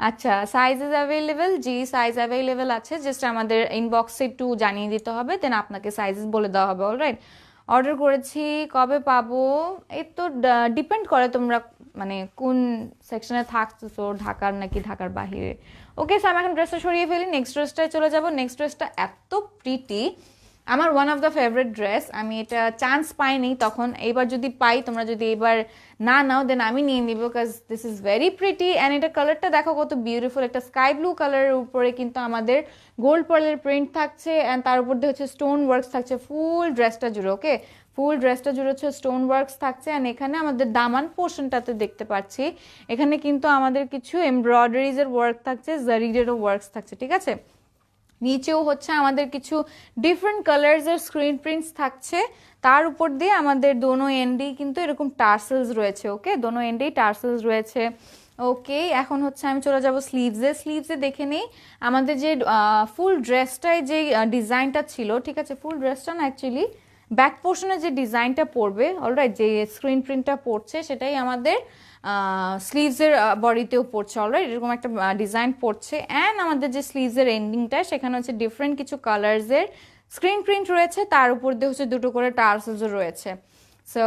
আচ্ছা, সাইজেস অ্যাভেলেবেল? জি সাইজ অ্যাভেলেবেল আছে, জাস্ট আমাদের ইনবক্সে একটু জানিয়ে দিতে হবে, দেন আপনাকে সাইজেস বলে দেওয়া হবে। অলরাইট, অর্ডার করেছি, কবে পাবো? এই তো ডিপেন্ড করে তোমরা মানে কোন সেকশনে থাকছো, ঢাকার নাকি ঢাকার বাহিরে। ওকে, সো আমি এখন ড্রেসটা সরিয়ে ফেলি, নেক্সট ড্রেসটায় চলে যাব। নেক্সট ড্রেসটা এত প্রিটি, আমার one of the favourite dress. আমি এটা চান্স পাইনি তখন, এইবার যদি পাই, তোমরা যদি এবার না নাও দেন আমি নিয়ে নিব, because this is very pretty. And এটা কালারটা দেখো কত বিউটিফুল, একটা স্কাই ব্লু কালারের উপরে কিন্তু আমাদের গোল্ড পার্লের প্রিন্ট থাকছে, অ্যান্ড তার উপর দিয়ে হচ্ছে স্টোন ওয়ার্কস থাকছে ফুল ড্রেসটা জুড়ে। ওকে, ফুল ড্রেসটা জুড়ে হচ্ছে স্টোন ওয়ার্কস থাকছে। অ্যান্ড এখানে আমাদের দামান পোর্শনটাতে দেখতে পাচ্ছি এখানে কিন্তু আমাদের কিছু এমব্রয়ডারিজের ওয়ার্ক থাকছে, জারিডেরও ওয়ার্কস থাকছে, ঠিক আছে। নিচেও হচ্ছে আমাদের কিছু ডিফারেন্ট কালার্সের স্ক্রিন প্রিন্টস থাকছে, তার উপর দিয়ে আমাদের দোনো এন্ডেই কিন্তু এরকম টার্সেলস রয়েছে। ওকে, দোনো এন্ডেই টার্সেলস রয়েছে। ওকে, এখন হচ্ছে আমি চলে যাব স্লিভসে দেখে নিই আমাদের যে ফুল ড্রেসটায় যে ডিজাইনটা ছিল, ঠিক আছে, ফুল ড্রেসটা না অ্যাকচুয়ালি ব্যাক পোর্শনে যে ডিজাইনটা পড়বে, অলরাইট, যে স্ক্রিন প্রিন্টটা পড়ছে সেটাই আমাদের স্লিভসের বডিতেও পড়ছে, অলরাইট, এরকম একটা ডিজাইন পড়ছে। অ্যান্ড আমাদের যে স্লিভসের এন্ডিংটা সেখানে হচ্ছে ডিফারেন্ট কিছু কালার্সের স্ক্রিন প্রিন্ট রয়েছে, তার উপর দিয়ে হচ্ছে দুটো করে টার্সেলসও রয়েছে। সো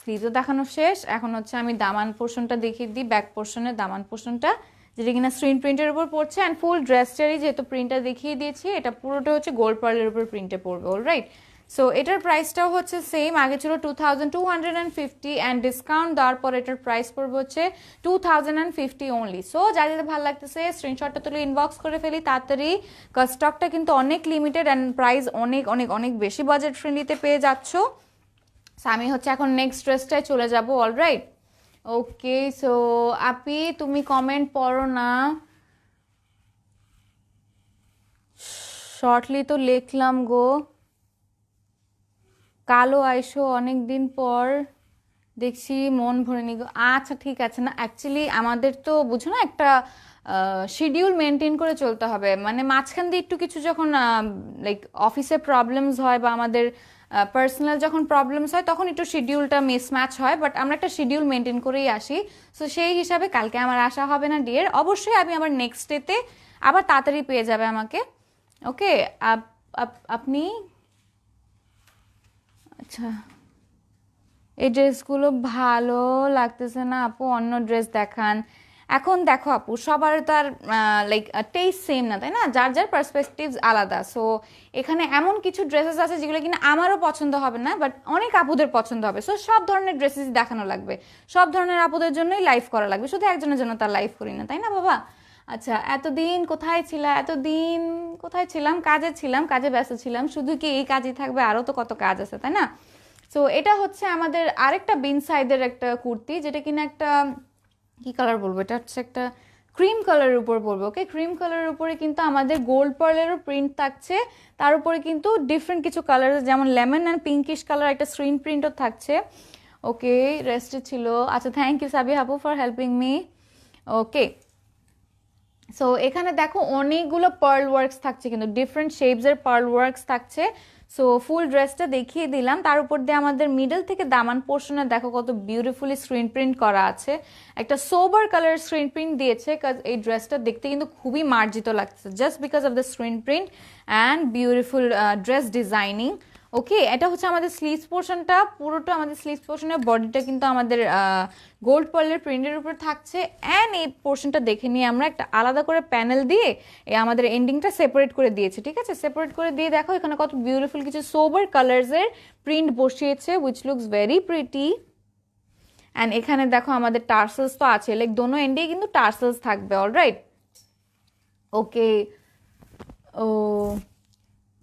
স্লিভসও দেখানো শেষ, এখন হচ্ছে আমি দামান পোর্শনটা দেখিয়ে দিই, ব্যাক পোর্শনের দামান পোর্শনটা যেটা কিনা স্ক্রিন প্রিন্টের উপর পড়ছে। অ্যান্ড ফুল ড্রেসটারই যেহেতু প্রিন্টটা দেখিয়ে দিয়েছি, এটা পুরোটা হচ্ছে গোল্ড পার্লের উপর প্রিন্টে পড়বে, অলরাইট। সো এটার প্রাইসটাও হচ্ছে সেম, আগে ছিল 2250 অ্যান্ড ডিসকাউন্ট দেওয়ার পর এটার প্রাইস পড়বে হচ্ছে 2050 অনলি। সো যাদের ভালো লাগতেছে স্ক্রিনশটটা তুলে ইনবক্স করে ফেলি তাড়াতাড়ি, কাজ স্টকটা কিন্তু অনেক লিমিটেড অ্যান্ড প্রাইস অনেক অনেক অনেক বেশি বাজেট ফ্রেন্ডলিতে পেয়ে যাচ্ছ। সো আমি হচ্ছে এখন নেক্সট ড্রেসটায় চলে যাব, অলরাইট। ওকে, সো আপি তুমি কমেন্ট পড়ো না, শর্টলি তো লিখলাম গো। কালো আইসো অনেক দিন পর দেখছি, মন ভরেনি গো। আচ্ছা ঠিক আছে, না অ্যাকচুয়ালি আমাদের তো বুঝো না একটা শিডিউল মেনটেন করে চলতে হবে, মানে মাঝখান দিয়ে একটু কিছু যখন লাইক অফিসে প্রবলেমস হয় বা আমাদের পার্সোনাল যখন প্রবলেমস হয় তখন একটু শিডিউলটা মিসম্যাচ হয়, বাট আমরা একটা শিডিউল মেনটেন করেই আসি। সো সেই হিসাবে কালকে আমার আসা হবে না ডিয়ার, অবশ্যই আমি আবার নেক্সট ডেতে আবার তাড়াতাড়ি পেয়ে যাবে আমাকে। ওকে, আপনি আচ্ছা এই ড্রেসগুলো ভালো লাগতেছে না আপু, অন্য ড্রেস দেখান। এখন দেখো আপু, সবার তো আর লাইক টেস্ট সেম না, তাই না, যার যার পার্সপেক্টিভস আলাদা। সো এখানে এমন কিছু ড্রেসেস আছে যেগুলো কিনা আমারও পছন্দ হবে না, বাট অনেক আপুদের পছন্দ হবে। সো সব ধরনের ড্রেসেস দেখানো লাগবে, সব ধরনের আপুদের জন্যই লাইভ করা লাগবে, শুধু একজনের জন্য তার লাইভ করি না, তাই না বাবা। আচ্ছা, এতদিন কোথায় ছিলা, এতদিন কোথায় ছিলাম, কাজে ছিলাম, কাজে ব্যস্ত ছিলাম। শুধু কি এই কাজই থাকবে, আরও তো কত কাজ আছে, তাই না। সো এটা হচ্ছে আমাদের আরেকটা বিন সাইডের একটা কুর্তি, যেটা কিনা একটা কি কালার বলবো, এটা হচ্ছে একটা ক্রিম কালারের উপর বলবো। ওকে, ক্রিম কালারের উপরে কিন্তু আমাদের গোল্ড পার্লেরও প্রিন্ট থাকছে, তার উপরে কিন্তু ডিফারেন্ট কিছু কালার যেমন লেমন অ্যান্ড পিঙ্কিশ কালার একটা স্ক্রিন প্রিন্টও থাকছে। ওকে, রেস্টে ছিল। আচ্ছা, থ্যাংক ইউ সাবি Habu for helping me. Okay, so এখানে দেখো অনেকগুলো পার্ল ওয়ার্কস থাকছে, কিন্তু ডিফারেন্ট শেপসের পার্ল ওয়ার্কস থাকছে। সো ফুল ড্রেসটা দেখিয়ে দিলাম, তার উপর দিয়ে আমাদের মিডল থেকে দামান পোর্শনে দেখো কত বিউটিফুলি স্ক্রিন প্রিন্ট করা আছে, একটা সোবার কালার স্ক্রিন প্রিন্ট দিয়েছে, কাজ এই ড্রেসটা দেখতে কিন্তু খুবই মার্জিত লাগছে just because of the screen print and beautiful dress designing. Okay, এটা হচ্ছে আমাদের স্লিভস পোর্শনটা, পুরোটা আমাদের স্লিভস পোর্শনের বডিটা কিন্তু আমাদের গোল্ড পার্লের প্রিন্টের উপর থাকছে। অ্যান্ড এই পোর্শনটা দেখে নিয়ে আমরা একটা আলাদা করে প্যানেল দিয়ে আমাদের এন্ডিংটা সেপারেট করে দিয়েছি, ঠিক আছে। সেপারেট করে দিয়ে দেখো এখানে কত বিউটিফুল কিছু সোবার কালার্সের প্রিন্ট বসিয়েছে, which looks very pretty. And এখানে দেখো আমাদের টার্সেলস তো আছে, লাইক দোনো এন্ডেই কিন্তু টার্সেলস থাকবে, অলরাইট। ওকে, ও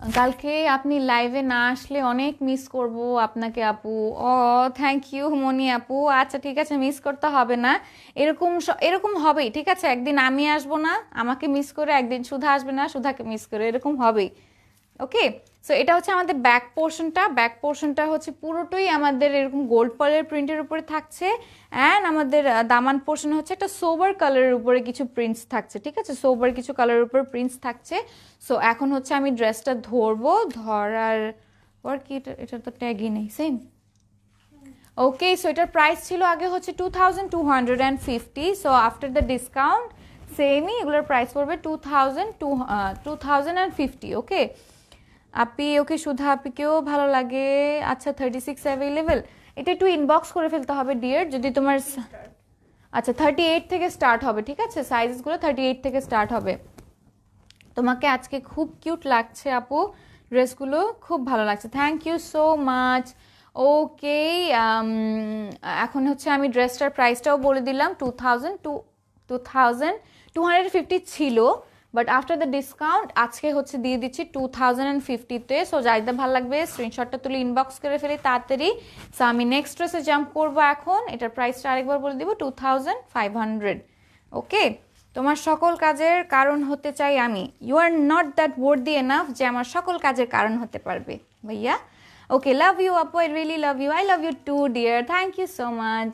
কালকে আপনি লাইভে না আসলে অনেক মিস করব আপনাকে আপু। ও থ্যাংক ইউ মনি আপু। আচ্ছা ঠিক আছে, মিস করতে হবে না, এরকম এরকম হবেই, ঠিক আছে। একদিন আমি আসবো না, আমাকে মিস করে, একদিন সুধা আসবে না, সুধাকে মিস করে, এরকম হবেই। ওকে, সো এটা হচ্ছে আমাদের ব্যাক পোর্শনটা, ব্যাক পোর্শনটা হচ্ছে পুরোটাই আমাদের এরকম গোল্ড পার্লের প্রিন্টের উপরে থাকছে। অ্যান্ড আমাদের দামান পোর্শন হচ্ছে একটা সোবার কালারের উপরে কিছু প্রিন্টস থাকছে, ঠিক আছে, সোবার কিছু কালারের উপরে প্রিন্টস থাকছে। সো এখন হচ্ছে আমি ড্রেসটা ধরবো, ধরার পর কি এটা তো ট্যাগই নেই, সেম। ওকে, সো এটার প্রাইস ছিল আগে হচ্ছে 2250, সো আফটার দ্য ডিসকাউন্ট সেমই এগুলোর প্রাইস পড়বে 2050। ওকে আপি, ওকে সুধা আপিকেও ভালো লাগে। আচ্ছা 36 অ্যাভেলেবেল, এটা একটু ইনবক্স করে ফেলতে হবে ডিয়ার, যদি তোমার আচ্ছা 38 থেকে স্টার্ট হবে, ঠিক আছে, সাইজগুলো 38 থেকে স্টার্ট হবে। তোমাকে আজকে খুব কিউট লাগছে আপু, ড্রেসগুলো খুব ভালো লাগছে, থ্যাংক ইউ সো মাচ। ওকে, এখন হচ্ছে আমি ড্রেসটার প্রাইসটাও বলে দিলাম, 2250 ছিল, বাট আফটার দ্য ডিসকাউন্ট আজকে হচ্ছে দিয়ে দিচ্ছি 2050-তে। সো যাইতে ভালো লাগবে স্ক্রিনশটটা তুলে ইনবক্স করে ফেলি তাড়াতাড়ি। সো আমি নেক্সট ড্রেসে জাম্প করবো এখন। এটার প্রাইসটা আরেকবার বলে দিব, 2500। ওকে, তোমার সকল কাজের কারণ হতে চাই আমি। You are not that worthy enough যে আমার সকল কাজের কারণ হতে পারবে ভাইয়া। ওকে, লাভ ইউ আপু, I really love you, I love you too dear, thank you so much.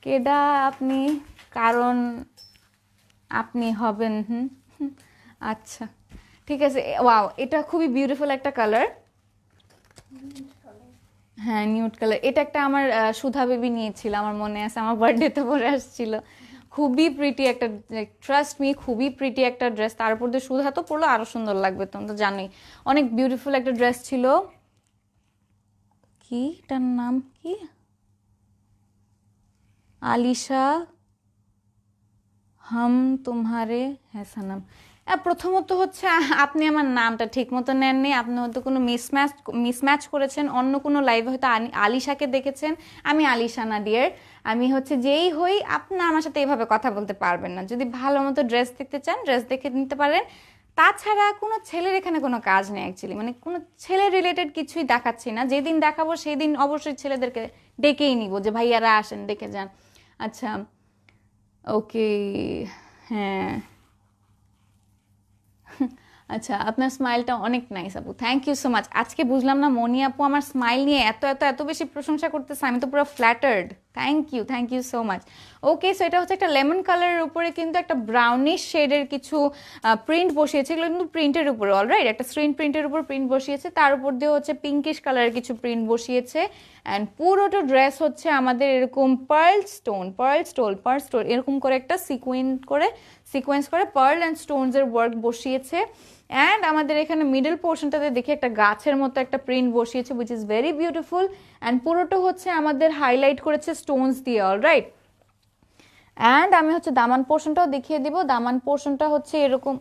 কেডা আপনি? কারণ আপনি হবেন। আচ্ছা ঠিক আছে। ওয়াও, এটা খুবই বিউটিফুল একটা কালার। হ্যাঁ, নিউড কালার। এটা একটা আমার সুধা বেবি নিয়েছিল, আমার মনে আছে, আমার বার্থডেতে পরে আসছিল। খুবই প্রিটি একটা, ট্রাস্ট মি, খুবই প্রিটি একটা ড্রেস। তার উপর দিয়ে সুধা তো পরলো আরো সুন্দর লাগবে, তোমরা তো জানোই। অনেক বিউটিফুল একটা ড্রেস ছিল। কি এটার নাম কি? আলিশা হাম তুমহারে হ্যাঁ সানাম। প্রথমত হচ্ছে আপনি আমার নামটা ঠিক মতো নেননি, আপনি হয়তো কোনো মিসম্যাচ করেছেন, অন্য কোনো লাইভে হয়তো আলিশাকে দেখেছেন। আমি আলিশা না ডিয়ার, আমি হচ্ছে যেই হই, আপনি আমার সাথে এইভাবে কথা বলতে পারবেন না। যদি ভালো মতো ড্রেস দেখতে চান ড্রেস দেখে নিতে পারেন। তাছাড়া কোনো ছেলের এখানে কোনো কাজ নেই অ্যাকচুয়ালি, মানে কোনো ছেলে রিলেটেড কিছুই দেখাচ্ছি না। যেদিন দেখাবো সেই দিন অবশ্যই ছেলেদেরকে ডেকেই নিব যে ভাইয়ারা আসেন দেখে যান। আচ্ছা ওকে, হ্যাঁ আচ্ছা, আপনার স্মাইলটা অনেক নাইস আপু, থ্যাংক ইউ সো মাচ। আজকে বুঝলাম না মনি আপু আমার স্মাইল নিয়ে এত এত এত বেশি প্রশংসা করতেছে, আমি তো পুরো flattered. Thank you so much. Okay, so এটা হচ্ছে একটা লেমন কালারের উপরে কিন্তু একটা ব্রাউনিশ শেডের কিছু প্রিন্ট বসিয়েছে। এগুলো কিন্তু প্রিন্টের উপরে, অলরাইট একটা স্ক্রিন প্রিন্টের উপর প্রিন্ট বসিয়েছে, তার উপর দিয়ে হচ্ছে পিঙ্কিশ কালারের কিছু প্রিন্ট বসিয়েছে। অ্যান্ড পুরোটা ড্রেস হচ্ছে আমাদের এরকম পার্ল স্টোন এরকম করে একটা সিকোয়েন্স করে পার্ল অ্যান্ড স্টোনসের ওয়ার্ক বসিয়েছে। অ্যান্ড আমাদের এখানে মিডল পোর্শনটাতে দেখি একটা গাছের মতো একটা প্রিন্ট বসিয়েছে, which is very beautiful. And পুরোটা হচ্ছে আমাদের হাইলাইট করেছে স্টোনস দিয়ে, অলরাইট। অ্যান্ড আমি হচ্ছে দামান পোর্শনটাও দেখিয়ে দিব। দামান পোর্শনটা হচ্ছে এরকম,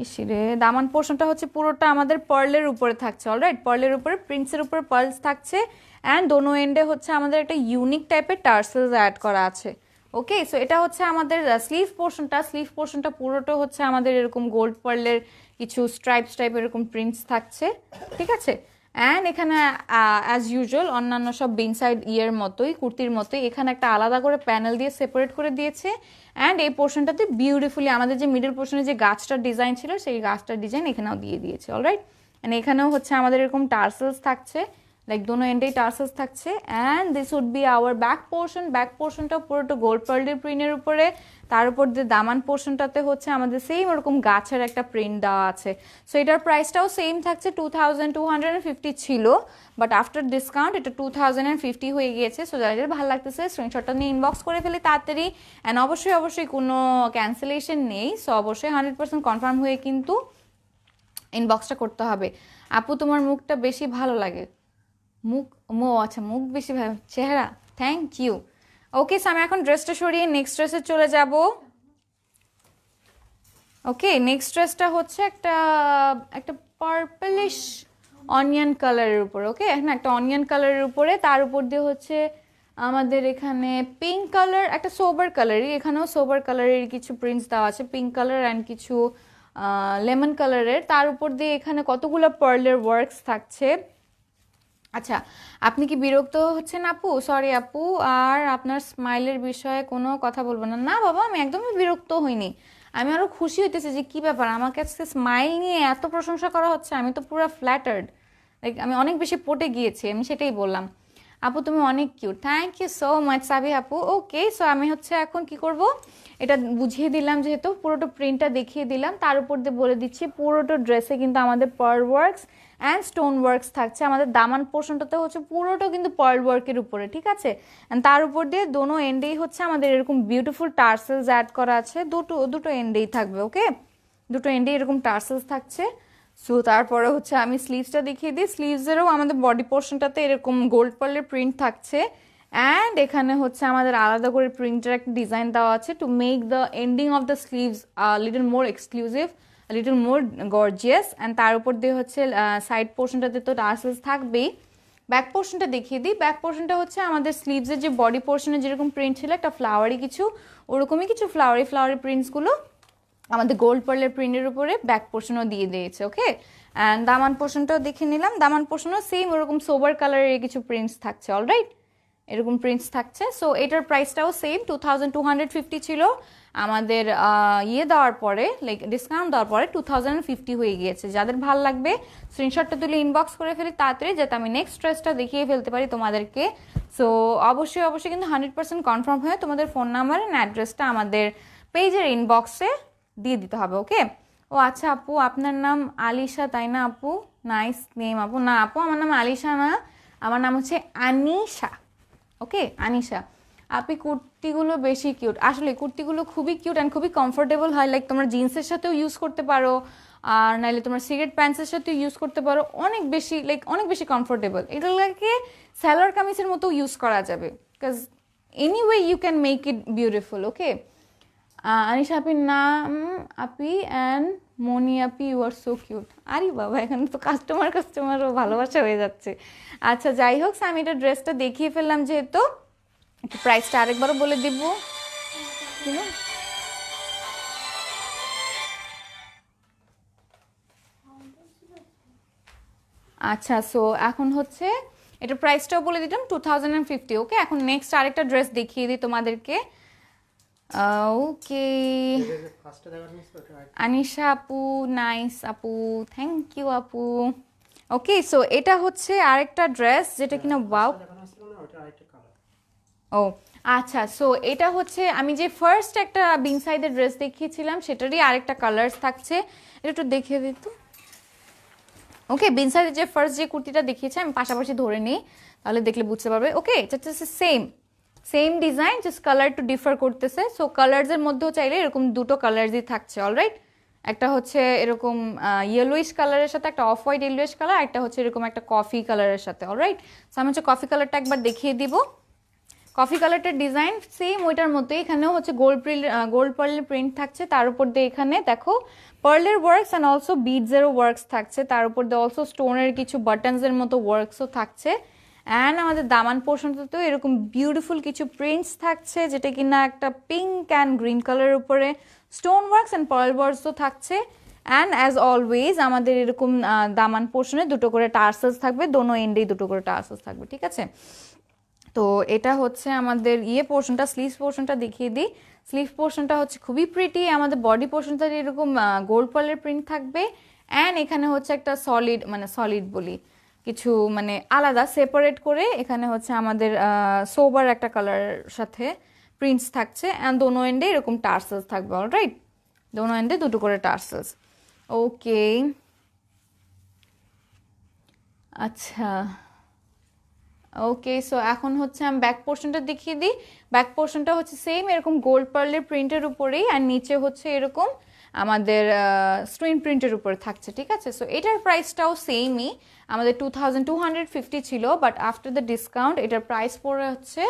ইসিরে, দামান পোর্শনটা হচ্ছে পুরোটা আমাদের পার্লের উপরে থাকছে, অলরাইট। পার্লের উপরে প্রিন্টসের উপরে পার্লস থাকছে। অ্যান্ড দোনো এন্ডে হচ্ছে আমাদের একটা ইউনিক টাইপের টার্সেলস অ্যাড করা আছে। ওকে, সো এটা হচ্ছে আমাদের স্লিভ পোর্শনটা পুরোটা হচ্ছে আমাদের এরকম গোল্ড পার্লের কিছু স্ট্রাইপস টাইপ এরকম প্রিন্টস থাকছে, ঠিক আছে। অ্যান্ড এখানে অ্যাজ ইউজুয়াল অন্যান্য সব বিনসাইড ইয়ের মতোই, কুর্তির মতোই, এখানে একটা আলাদা করে প্যানেল দিয়ে সেপারেট করে দিয়েছে। অ্যান্ড এই পোর্শনটাতে বিউটিফুলি আমাদের যে মিডল পোর্শনে যে গাছটার ডিজাইন ছিল সেই গাছটার ডিজাইন এখানেও দিয়ে দিয়েছে, অলরাইট। অ্যান্ড এখানেও হচ্ছে আমাদের এরকম টার্সেলস থাকছে, লাইক দোনো এন্ডেই টার্সেলস থাকছে। And this would be our back পোর্শনটা পুরোটা গোল্ড পার্লের প্রিন্টের উপরে, তার উপর দিয়ে দামান পোর্শনটাতে হচ্ছে আমাদের সেম ওরকম গাছের একটা প্রিন্ট দেওয়া আছে। সো এটার প্রাইসটাও সেম থাকছে, 2250 ছিল, বাট আফটার ডিসকাউন্ট এটা 2050 হয়ে গিয়েছে। সো যাদের ভালো লাগতেছে স্ক্রিনশটটা নিয়ে ইনবক্স করে ফেলি তাড়াতাড়ি। অ্যান্ড অবশ্যই কোনো ক্যান্সেলেশন নেই, সো অবশ্যই 100% কনফার্ম হয়ে কিন্তু ইনবক্সটা করতে হবে। আপু তোমার মুখটা বেশি ভালো লাগে। আচ্ছা, মুখ বেশি ভালো, চেহারা, থ্যাংক ইউ। ওকে, সো আমি এখন ড্রেসটা সরিয়ে নেক্সট ড্রেসে চলে যাব। ওকে, নেক্সট ড্রেসটা হচ্ছে একটা পার্পলিশ অনিয়ন কালারের উপর। ওকে, হ্যাঁ একটা অনিয়ন কালারের উপরে, তার উপর দিয়ে হচ্ছে আমাদের এখানে পিঙ্ক কালার, একটা সোবার কালারই, এখানেও সোবার কালারের কিছু প্রিন্টস দেওয়া আছে, পিঙ্ক কালার অ্যান্ড কিছু লেমন কালারের। তার উপর দিয়ে এখানে কতগুলো পার্লের ওয়ার্কস থাকছে। আচ্ছা, আপনি কি বিরক্ত হচ্ছেন আপু? সরি আপু, আর আপনার স্মাইলের বিষয়ে কোনো কথা বলবো না। না বাবা, আমি একদমই বিরক্ত হইনি, আমি আরো খুশি হইতেছি যে কি ব্যাপার, আমার কাছে স্মাইল নিয়ে এত প্রশংসা করা হচ্ছে, আমি তো পুরো ফ্ল্যাটার্ড, লাইক আমি অনেক বেশি পটে গিয়েছি, আমি সেটাই বললাম। আপু তুমি অনেক cute, thank you so much Sabi আপু। ওকে, সো আমি হচ্ছে এখন কি করব, এটা বুঝিয়ে দিলাম যেহেতু, পুরোটা প্রিন্টটা দেখিয়ে দিলাম, তার উপর দিয়ে বলে দিচ্ছি পুরোটা ড্রেসে কিন্তু আমাদের pearl works and stone works থাকছে। আমাদের দামান পোর্শনটাতে হচ্ছে পুরোটা কিন্তু পার্ল ওয়ার্কের উপরে, ঠিক আছে। অ্যান্ড তার উপর দিয়ে দোনো এন্ডেই হচ্ছে আমাদের এরকম বিউটিফুল টার্সেলস অ্যাড করা আছে, দুটো এন্ডেই থাকবে। ওকে, দুটো এন্ডেই এরকম টার্সেলস থাকছে। সো তারপরে হচ্ছে আমি স্লিভসটা দেখিয়ে দিই। স্লিভসেরও আমাদের বডি পোর্শনটাতে এরকম গোল্ড পার্লের প্রিন্ট থাকছে। অ্যান্ড এখানে হচ্ছে আমাদের আলাদা করে প্রিন্টের একটা ডিজাইন দেওয়া আছে to make the ending of the sleeves little more exclusive, little more gorgeous. And তার উপর দিয়ে হচ্ছে সাইড পোর্শনটাতে তো টার্সেলস থাকবেই, ব্যাক পোর্শনটা দেখিয়ে দিই। ব্যাক পোর্শনটা হচ্ছে আমাদের স্লিভসের যে বডি পোর্শনে যেরকম প্রিন্ট ছিল একটা ফ্লাওয়ারি কিছু, ওরকমই কিছু ফ্লাওয়ারি প্রিন্টসগুলো আমাদের গোল্ড পার্লের প্রিন্টের উপরে ব্যাক পোর্শনও দিয়ে দিয়েছে। ওকে, অ্যান্ড দামান পোর্শনটাও দেখে নিলাম। দামান পোর্শনও সেম ওরকম সোবার কালারের কিছু প্রিন্টস থাকছে। অলরাইট, এরকম প্রিন্টস থাকছে। সো এটার প্রাইসটাও সেম 2250 ছিল। আমাদের ইয়ে দেওয়ার পরে, লাইক ডিসকাউন্ট দেওয়ার পরে 2050 হয়ে গিয়েছে। যাদের ভালো লাগবে স্ক্রিনশটটা তুলে ইনবক্স করে ফেলি তাড়াতাড়ি, যাতে আমি নেক্সট ড্রেসটা দেখিয়ে ফেলতে পারি তোমাদেরকে। সো অবশ্যই কিন্তু 100% কনফার্ম হয়ে তোমাদের ফোন নাম্বার অ্যান্ড অ্যাড্রেসটা আমাদের পেজের ইনবক্সে দিয়ে দিতে হবে। ওকে। ও আচ্ছা আপু, আপনার নাম আলিশা তাই না আপু? নাইস নেম আপু। না আপু, আমার নাম আলিশা না, আমার নাম হচ্ছে আনিশা। ওকে, আনিশা। আপনি কুর্তিগুলো বেশি কিউট। আসলে কুর্তিগুলো খুবই কিউট অ্যান্ড খুবই কমফোর্টেবল হয়। লাইক তোমরা জিন্সের সাথেও ইউজ করতে পারো, আর নাইলে তোমার সিগারেট প্যান্টসের সাথেও ইউজ করতে পারো। অনেক বেশি কমফোর্টেবল। এগুলোকে সালোয়ার কামিজের মতো ইউজ করা যাবে, because anyway you can make it beautiful. Okay, Anisha আপির নাম আপি and Moni Api, you R so cute. আরে বাবা, এখানে তো কাস্টমারও ভালোবাসা হয়ে যাচ্ছে। আচ্ছা যাই হোক, আমি এটা ড্রেসটা দেখিয়ে ফেললাম যেহেতু, একটু প্রাইসটা আরেকবারও বলে দিব। আচ্ছা, সো এখন হচ্ছে এটার প্রাইসটাও বলে দিলাম 2050। ওকে, এখন নেক্সট আরেকটা ড্রেস দেখিয়ে দিই তোমাদেরকে। ওকে, আনিশা আপু, নাইস আপু, থ্যাংক ইউ আপু। ওকে, সো এটা হচ্ছে আরেকটা ড্রেস যেটা কিনা ওয়াও। ও আচ্ছা, সো এটা হচ্ছে আমি যে ফার্স্ট একটা বিন সাইডের ড্রেস দেখিয়েছিলাম সেটারই আরেকটা কালার্স থাকছে। এটা একটু দেখিয়ে দিত। ওকে, বিন সাইডের যে ফার্স্ট যে কুর্তিটা দেখিয়েছে আমি পাশাপাশি ধরে নিই, তাহলে দেখলে বুঝতে পারবে। ওকে, এটা হচ্ছে সেম ডিজাইন, জাস্ট কালার একটু ডিফার করতেছে। সো কালার্সের মধ্যেও চাইলে এরকম দুটো কালার্সই থাকছে। অলরাইট, একটা হচ্ছে এরকম ইয়েলোইশ কালারের সাথে একটা অফ হোয়াইট ইয়েলোইশ কালার, একটা হচ্ছে এরকম একটা কফি কালারের সাথে। অলরাইট, সো আমি হচ্ছে কফি কালারটা একবার দেখিয়ে দিব। কফি কালারটার ডিজাইন সেম ওইটার মতোই, এখানেও হচ্ছে গোল্ড পার্লের প্রিন্ট থাকছে। তার উপর দিয়ে এখানে দেখো পার্লের ওয়ার্কস অ্যান্ড অলসো বিডসেরও ওয়ার্কস থাকছে। তার উপর দিয়ে অলসো স্টোনের কিছু বাটনসের মতো ওয়ার্কসও থাকছে। অ্যান্ড আমাদের দামান পোর্শনটাতেও এরকম বিউটিফুল কিছু প্রিন্টস থাকছে, যেটা কিনা একটা পিঙ্ক অ্যান্ড গ্রিন কালারের উপরে স্টোন ওয়ার্কস অ্যান্ড পার্ল ওয়ার্কসও থাকছে। অ্যান্ড অ্যাজ অলওয়েজ আমাদের এরকম দামান পোর্শনে দুটো করে টার্সেলস থাকবে, দোনো এন্ডেই দুটো করে টার্সেলস থাকবে। ঠিক আছে, তো এটা হচ্ছে আমাদের পোর্শনটা, স্লিভস পোর্শনটা দেখিয়ে দিই। স্লিভ পোর্শনটা হচ্ছে খুবই প্রিটি। আমাদের বডি পোর্শনটা এরকম গোল্ড পার্লের প্রিন্ট থাকবে। অ্যান্ড এখানে হচ্ছে একটা সলিড বলি কিছু আলাদা সেপারেট করে এখানে হচ্ছে আমাদের সোবার একটা কালার সাথে প্রিন্টস থাকছে। অ্যান্ড দোনো এন্ডে এরকম টার্সেলস থাকবে। অলরাইট, দোনো এন্ডে দুটো করে টার্সেলস। ওকে, আচ্ছা ওকে, সো এখন হচ্ছে আমি ব্যাক পোর্শনটা দেখিয়ে দিই। ব্যাক পোর্শনটা হচ্ছে সেম এরকম গোল্ড পার্লের প্রিন্টের উপরেই, আর নিচে হচ্ছে এরকম আমাদের স্ক্রিন প্রিন্টের উপরে থাকছে। ঠিক আছে, সো এটার প্রাইসটাও সেমই, আমাদের 2250 ছিল, বাট আফটার দ্য ডিসকাউন্ট এটার প্রাইস পড়ে হচ্ছে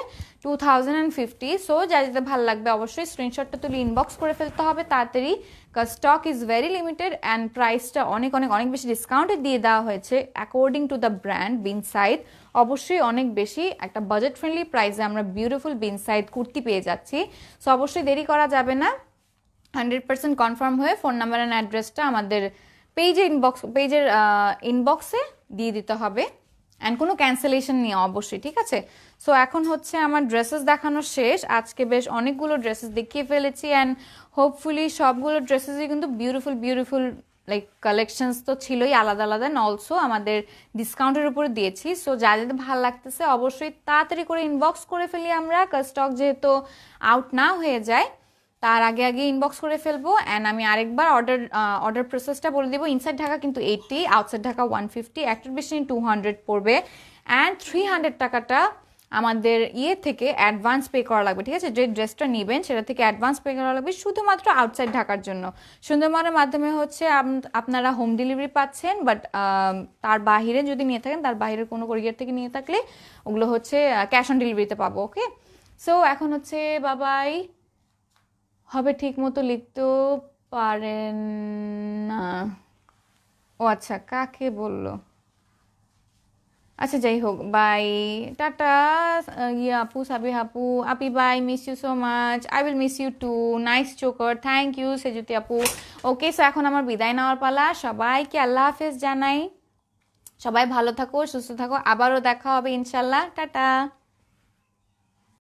2050। সো যাদের ভালো লাগবে অবশ্যই স্ক্রিনশটটা তুলে ইনবক্স করে ফেলতে হবে তাড়াতাড়ি, কাজ stock is very limited and প্রাইসটা অনেক বেশি ডিসকাউন্টে দিয়ে দেওয়া হয়েছে according to the brand been side. অবশ্যই অনেক বেশি একটা বাজেট ফ্রেন্ডলি প্রাইসে আমরা বিউটিফুল বিন সাইড কুর্তি পেয়ে যাচ্ছি। সো অবশ্যই দেরি করা যাবে না, 100% কনফার্ম হয়ে ফোন নাম্বার অ্যান্ড অ্যাড্রেসটা আমাদের পেজের ইনবক্সে দিয়ে দিতে হবে, অ্যান্ড কোনো ক্যান্সেলেশন নিয়ে অবশ্যই। ঠিক আছে, সো এখন হচ্ছে আমার ড্রেসেস দেখানো শেষ। আজকে বেশ অনেকগুলো ড্রেসেস দেখিয়ে ফেলেছি, অ্যান্ড হোপফুলি সবগুলো ড্রেসেসই কিন্তু বিউটিফুল লাইক কালেকশনস তো ছিলই আলাদা আলাদা, অলসো আমাদের ডিসকাউন্টের উপরে দিয়েছি। সো যাদের ভালো লাগতেছে অবশ্যই তাড়াতাড়ি করে ইনবক্স করে ফেলি আমরা, স্টক যেহেতু আউট না হয়ে যায় তার আগে ইনবক্স করে ফেলবো। অ্যান্ড আমি আরেকবার অর্ডার প্রসেসটা বলে দেবো। ইনসাইড ঢাকা কিন্তু 80, আউটসাইড ঢাকা 150, একটার বেশি 200 পড়বে। অ্যান্ড 300 টাকাটা আমাদের থেকে অ্যাডভান্স পে করা লাগবে। ঠিক আছে, যে ড্রেসটা নেবেন সেটা থেকে অ্যাডভান্স পে করা লাগবে শুধুমাত্র আউটসাইড ঢাকার জন্য। সুন্দরবনের মাধ্যমে হচ্ছে আপনারা হোম ডেলিভারি পাচ্ছেন, বাট তার বাহিরে যদি নিয়ে থাকেন, তার বাহিরের কোনো কোরিয়ার থেকে নিয়ে থাকলে ওগুলো হচ্ছে ক্যাশ অন ডেলিভারিতে পাবো। ওকে, সো এখন হচ্ছে বাবাই হবে, ঠিক মতো লিখতেও পারেন না। ও আচ্ছা, কাকে বললো? আচ্ছা যাই হোক, বাই, টাটা। ইয়ে আপু, সাবি আপু, আপি bye, miss you so much, I will miss you too, nice choker, thank you Sejuti আপু। ওকে, সো এখন আমার বিদায় নেওয়ার পালা। সবাইকে আল্লাহ হাফেজ জানাই। সবাই ভালো থাকো, সুস্থ থাকো, আবারও দেখা হবে ইনশাল্লাহ, টাটা।